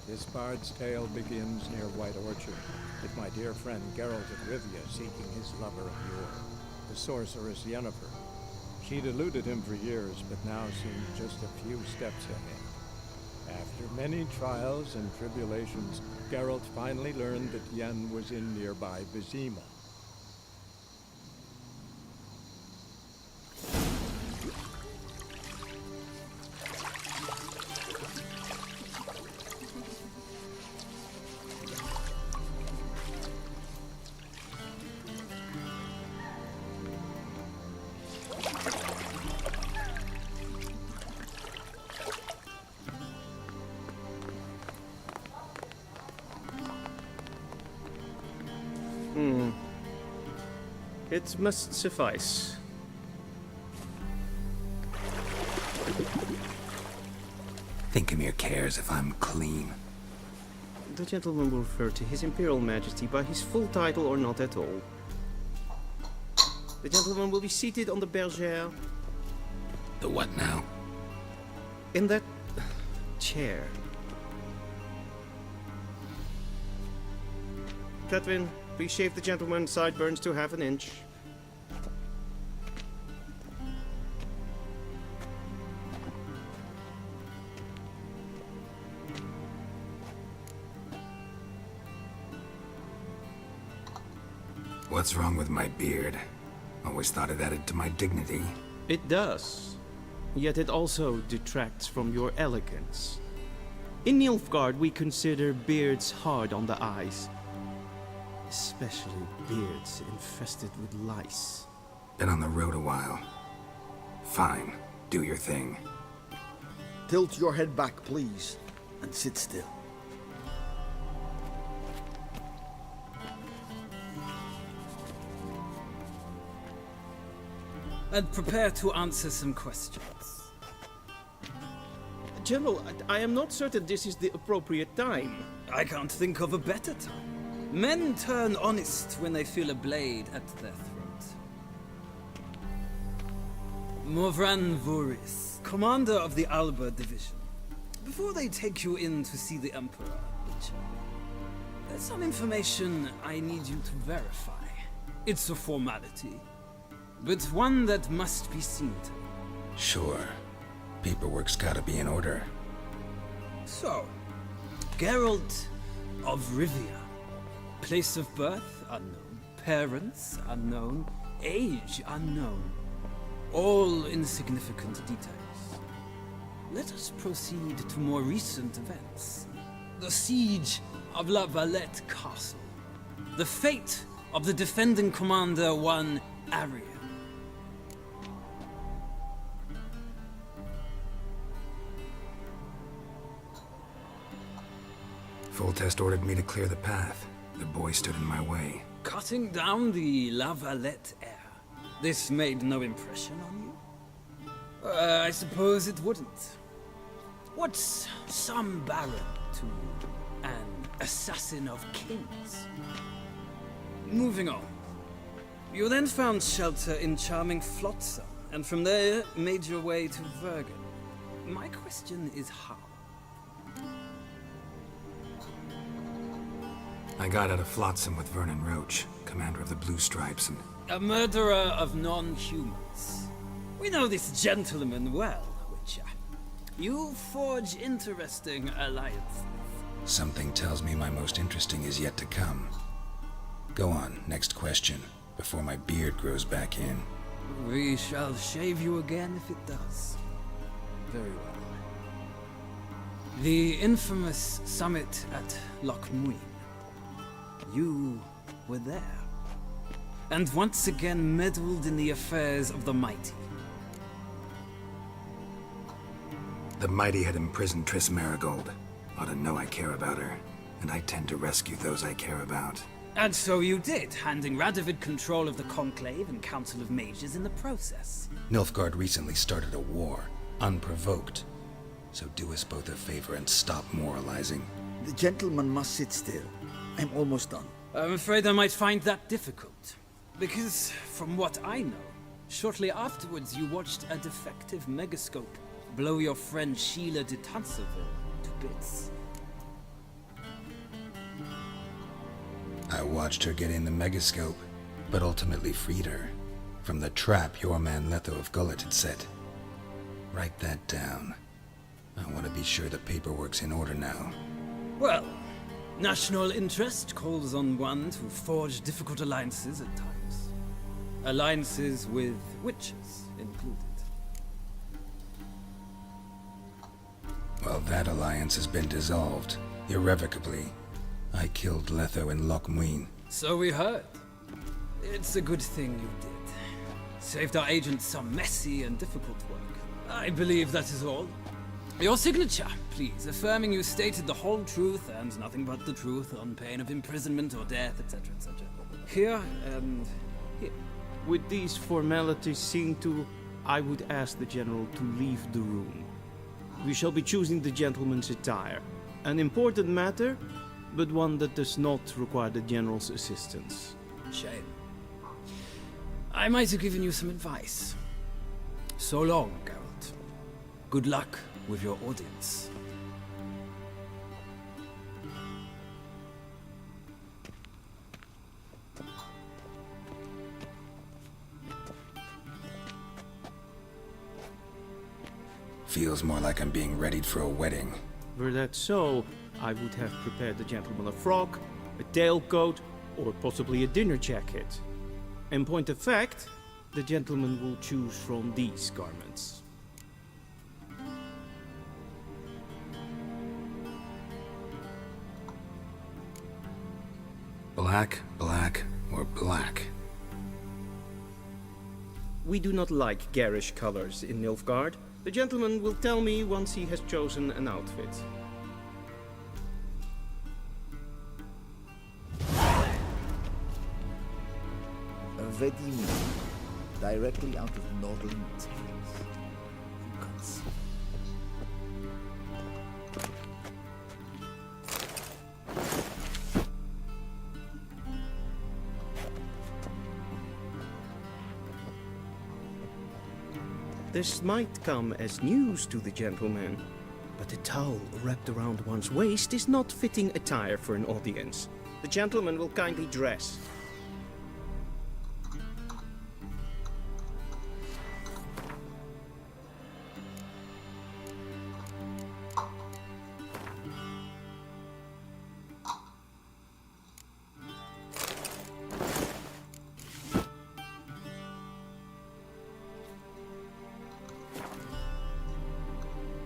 This bard's tale begins near White Orchard, with my dear friend Geralt of Rivia seeking his lover of yore, the sorceress Yennefer. She'd eluded him for years, but now seemed just a few steps ahead. After many trials and tribulations, Geralt finally learned that Yen was in nearby Vizima. It must suffice. Thinkemere cares if I'm clean. The gentleman will refer to His Imperial Majesty by his full title or not at all. The gentleman will be seated on the bergère. The what now? In that chair. Catwin, please shave the gentleman's sideburns to half an inch. What's wrong with my beard? Always thought it added to my dignity. It does. Yet it also detracts from your elegance. In Nilfgaard, we consider beards hard on the eyes. Especially beards infested with lice. Been on the road a while. Fine, do your thing. Tilt your head back, please, and sit still. And prepare to answer some questions. General, I am not certain this is the appropriate time. I can't think of a better time. Men turn honest when they feel a blade at their throat. Morvran Voris, commander of the Alba Division. Before they take you in to see the Emperor, there's some information I need you to verify. It's a formality, but one that must be seen to. Sure. Paperwork's gotta be in order. So, Geralt of Rivia. Place of birth unknown. Parents unknown. Age unknown. All insignificant details. Let us proceed to more recent events. The siege of La Valette Castle. The fate of the defending commander, one Arian. Foltest ordered me to clear the path. The boy stood in my way. Cutting down the La Valette heir. This made no impression on you? I suppose it wouldn't. What's some baron to an assassin of kings? Moving on. You then found shelter in charming Flotsam, and from there made your way to Vergen. My question is how? I got out of Flotsam with Vernon Roach, commander of the Blue Stripes, and... A murderer of non-humans. We know this gentleman well, Witcher. You forge interesting alliances. Something tells me my most interesting is yet to come. Go on, next question, before my beard grows back in. We shall shave you again if it does. Very well. The infamous summit at Loch Muin. You were there. And once again meddled in the affairs of the mighty. The mighty had imprisoned Triss Marigold. Ought to know I care about her, and I tend to rescue those I care about. And so you did, handing Radovid control of the Conclave and Council of Mages in the process. Nilfgaard recently started a war, unprovoked. So do us both a favor and stop moralizing. The gentleman must sit still. I'm almost done. I'm afraid I might find that difficult. Because, from what I know, shortly afterwards you watched a defective megascope blow your friend Sheila de Tanserville to bits. I watched her get in the megascope, but ultimately freed her from the trap your man Letho of Gullet had set. Write that down. I want to be sure the paperwork's in order now. Well, national interest calls on one to forge difficult alliances at times. Alliances with witches included. Well, that alliance has been dissolved, irrevocably. I killed Letho in Loch Muin. So we heard. It's a good thing you did. Saved our agent some messy and difficult work. I believe that is all. Your signature, please, affirming you stated the whole truth and nothing but the truth on pain of imprisonment or death, etc., etc. Here and here. With these formalities seen to, I would ask the General to leave the room. We shall be choosing the gentleman's attire. An important matter, but one that does not require the General's assistance. Shame. I might have given you some advice. So long, Geralt. Good luck with your audience. Feels more like I'm being readied for a wedding. Were that so, I would have prepared the gentleman a frock, a tailcoat, or possibly a dinner jacket. In point of fact, the gentleman will choose from these garments. Black, black, or black? We do not like garish colors in Nilfgaard. The gentleman will tell me once he has chosen an outfit. Ready me, directly out of Northern Tales. Who can see? This might come as news to the gentleman, but a towel wrapped around one's waist is not fitting attire for an audience. The gentleman will kindly dress.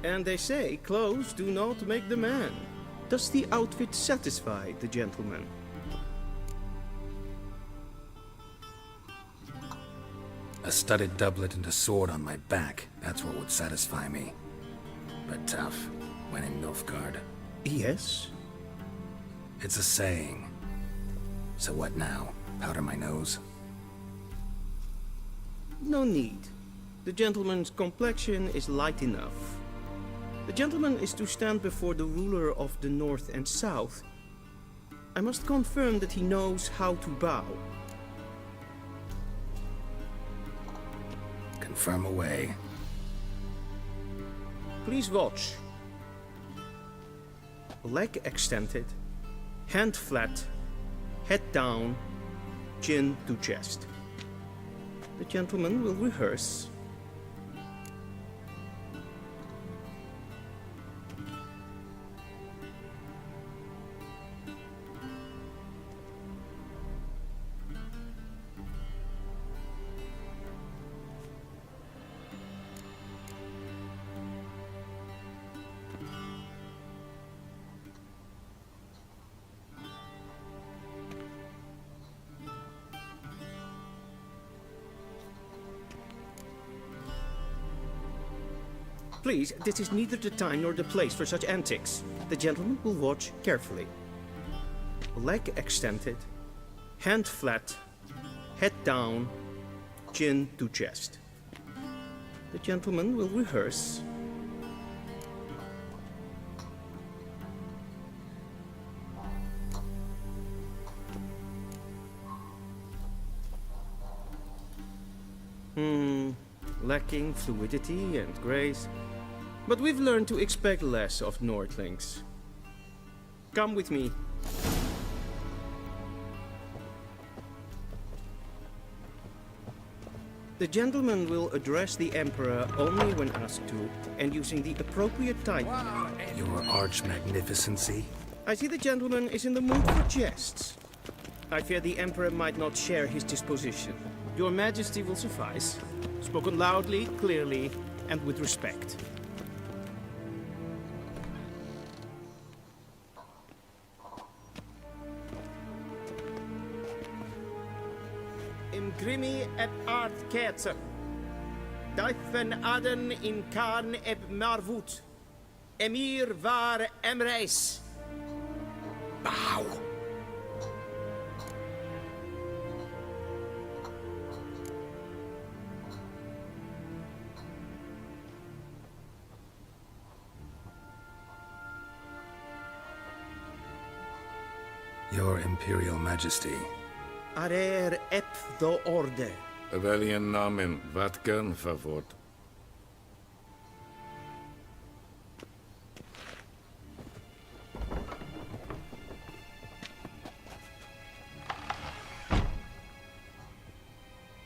And they say clothes do not make the man. Does the outfit satisfy the gentleman? A studded doublet and a sword on my back, that's what would satisfy me. But tough, when in Nilfgaard. Yes? It's a saying. So what now? Powder my nose? No need. The gentleman's complexion is light enough. The gentleman is to stand before the ruler of the North and South. I must confirm that he knows how to bow. Confirm away. Please watch. Leg extended, hand flat, head down, chin to chest. The gentleman will rehearse. Please, this is neither the time nor the place for such antics. The gentleman will watch carefully. Leg extended, hand flat, head down, chin to chest. The gentleman will rehearse. Lacking fluidity and grace. But we've learned to expect less of Nordlings. Come with me. The gentleman will address the Emperor only when asked to, and using the appropriate title. Your Arch-Magnificency? I see the gentleman is in the mood for jests. I fear the Emperor might not share his disposition. Your Majesty will suffice. Spoken loudly, clearly, and with respect. Imgrimi et art ketzer. Daifen aden in karn eb marvut. Emir var emreis. Bow. Your Imperial Majesty. Arer ep do orde. Welchen Namen? Wat gern favort?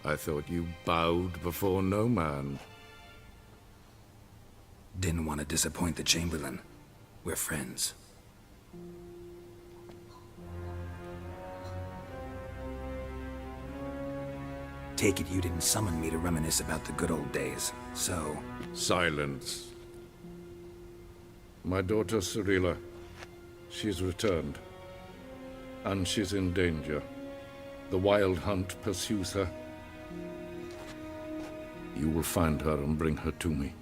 I thought you bowed before no man. Didn't want to disappoint the Chamberlain. We're friends. Take it you didn't summon me to reminisce about the good old days, so... Silence. My daughter Cyrilla, she's returned. And she's in danger. The Wild Hunt pursues her. You will find her and bring her to me.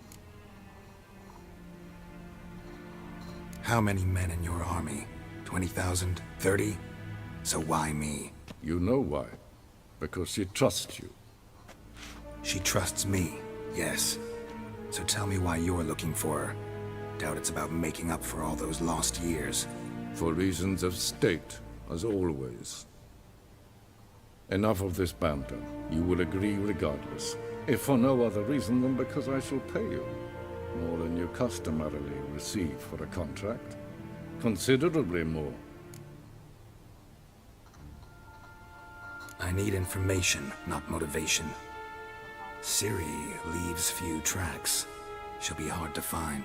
How many men in your army? 20,000? 30? So why me? You know why. Because she trusts you. She trusts me, yes. So tell me why you're looking for her. Doubt it's about making up for all those lost years. For reasons of state, as always. Enough of this banter. You will agree regardless. If for no other reason than because I shall pay you. More than you customarily receive for a contract. Considerably more. I need information, not motivation. Ciri leaves few tracks. She'll be hard to find.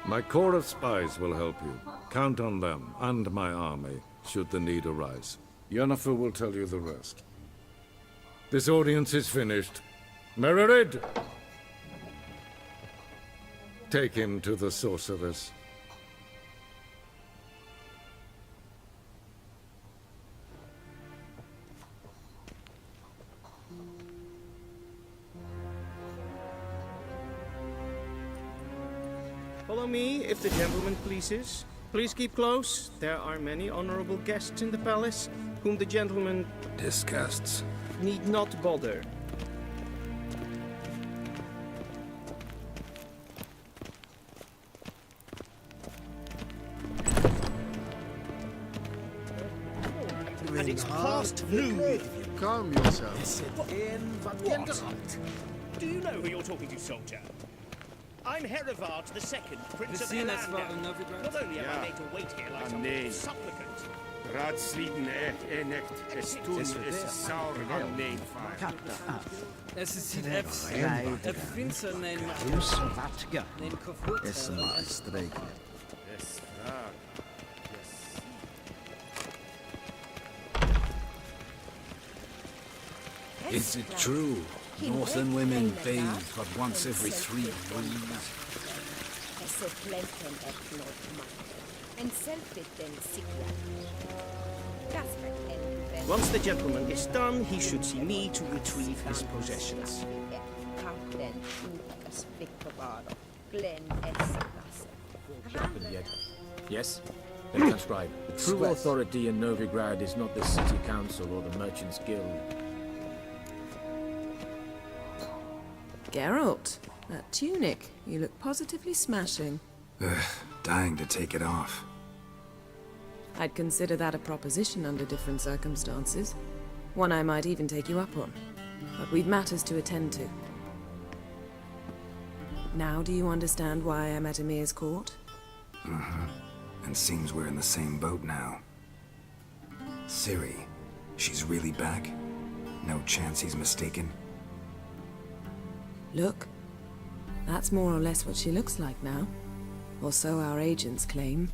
My corps of spies will help you. Count on them, and my army, should the need arise. Yennefer will tell you the rest. This audience is finished. Mererid! Take him to the sorceress. Follow me, if the gentleman pleases. Please keep close. There are many honorable guests in the palace, whom the gentleman... disgusts. ...need not bother. And it's past noon. Calm yourself. What? Do you know who you're talking to, soldier? I'm Herivard II, Prince of Not only am I made to wait here like some supplicant. Raadsliden enecht es tun is saur aan neem Es is hier een prinsen neem Vatga. Es maar streken. Yes, vraag. Is it true? Northern women bathe but once every 3 moons? Es ist Blenden erflot Mann. En selfitten Sigla. Das verkennen Once the gentleman is done, he should see me to retrieve his possessions. Kapten Ukas Victorvaro. Glen Essalas. happened yet. Yes? Then transcribe. The true authority in Novigrad is not the city council or the merchants' guild. Geralt, that tunic. You look positively smashing. Dying to take it off. I'd consider that a proposition under different circumstances. One I might even take you up on. But we've matters to attend to. Now do you understand why I'm at Emir's court? Mm-hmm. And seems we're in the same boat now. Ciri, she's really back? No chance he's mistaken? Look. That's more or less what she looks like now. Or so our agents claim.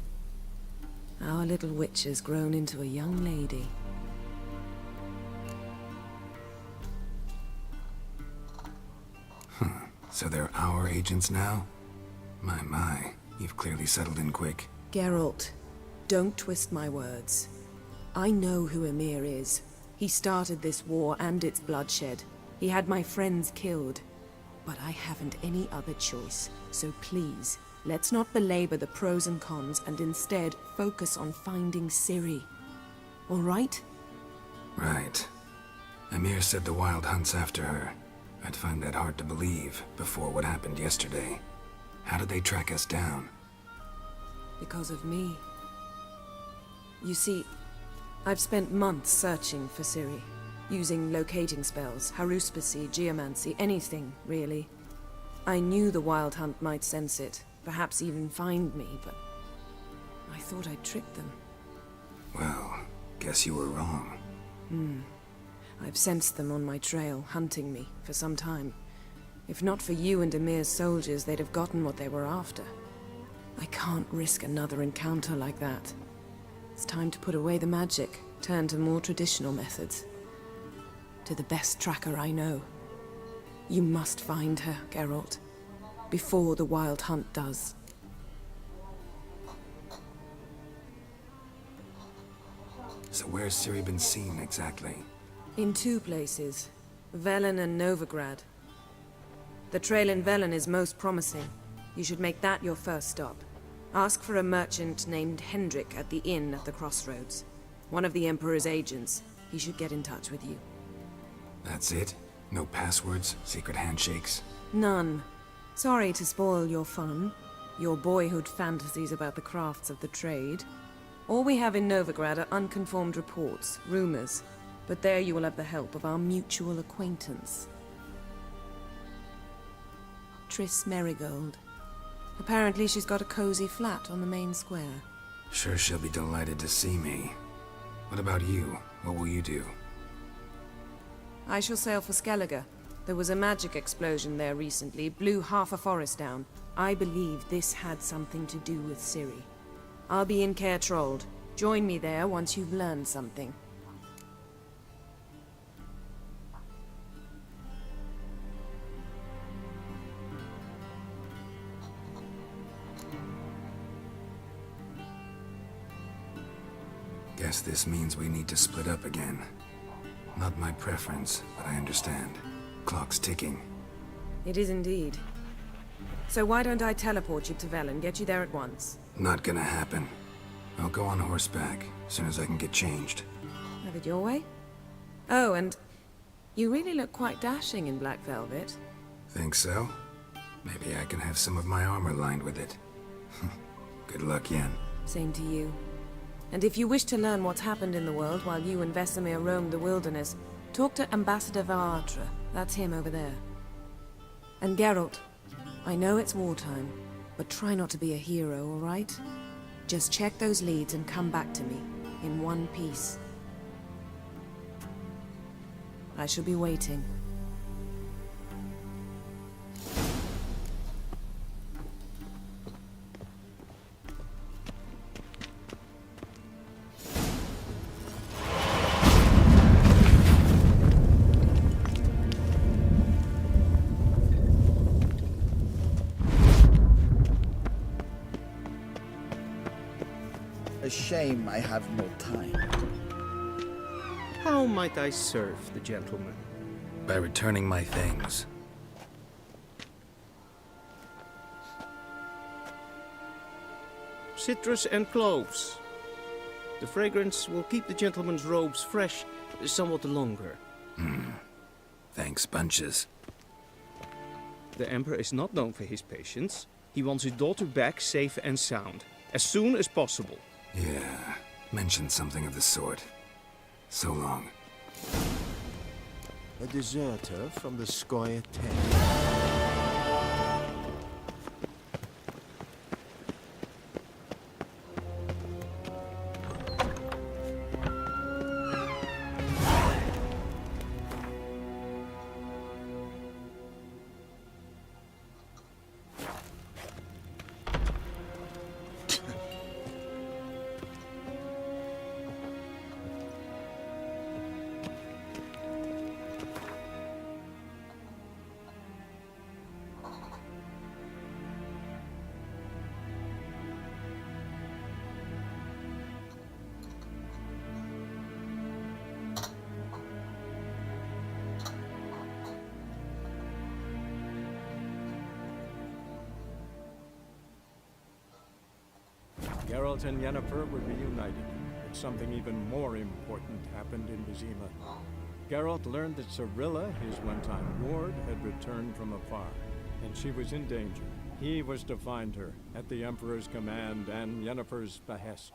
Our little witch has grown into a young lady. So they're our agents now? My, you've clearly settled in quick. Geralt, don't twist my words. I know who Emir is. He started this war and its bloodshed. He had my friends killed. But I haven't any other choice. So please, let's not belabor the pros and cons and instead focus on finding Ciri. All right? Right. Emir said the Wild Hunt's after her. I'd find that hard to believe before what happened yesterday. How did they track us down? Because of me. You see, I've spent months searching for Ciri. Using locating spells, haruspicy, geomancy, anything, really. I knew the Wild Hunt might sense it, perhaps even find me, but I thought I'd tricked them. Well, guess you were wrong. I've sensed them on my trail, hunting me, for some time. If not for you and Emir's soldiers, they'd have gotten what they were after. I can't risk another encounter like that. It's time to put away the magic, turn to more traditional methods. To the best tracker I know. You must find her, Geralt. Before the Wild Hunt does. So where's Ciri been seen exactly? In 2 places. Velen and Novigrad. The trail in Velen is most promising. You should make that your first stop. Ask for a merchant named Hendrik at the inn at the crossroads. One of the Emperor's agents. He should get in touch with you. That's it? No passwords? Secret handshakes? None. Sorry to spoil your fun. Your boyhood fantasies about the crafts of the trade. All we have in Novigrad are unconformed reports, rumors. But there you will have the help of our mutual acquaintance. Triss Merigold. Apparently she's got a cozy flat on the main square. Sure she'll be delighted to see me. What about you? What will you do? I shall sail for Skellige. There was a magic explosion there recently, blew half a forest down. I believe this had something to do with Ciri. I'll be in Caer Trold. Join me there once you've learned something. Guess this means we need to split up again. Not my preference, but I understand. Clock's ticking. It is indeed. So why don't I teleport you to Velen, get you there at once? Not gonna happen. I'll go on horseback, as soon as I can get changed. Have it your way? Oh, and you really look quite dashing in black velvet. Think so? Maybe I can have some of my armor lined with it. Good luck, Yen. Same to you. And if you wish to learn what's happened in the world while you and Vesemir roamed the wilderness, talk to Ambassador Varatra. That's him over there. And Geralt, I know it's wartime, but try not to be a hero, all right? Just check those leads and come back to me, in one piece. I shall be waiting. A shame I have no time. How might I serve the gentleman? By returning my things. Citrus and cloves. The fragrance will keep the gentleman's robes fresh somewhat longer. Thanks, bunches. The Emperor is not known for his patience. He wants his daughter back safe and sound, as soon as possible. Yeah, mentioned something of the sort. So long. A deserter from the Skoye tent. Geralt and Yennefer were reunited, but something even more important happened in Vizima. Geralt learned that Cirilla, his one-time ward, had returned from afar, and she was in danger. He was to find her, at the Emperor's command and Yennefer's behest.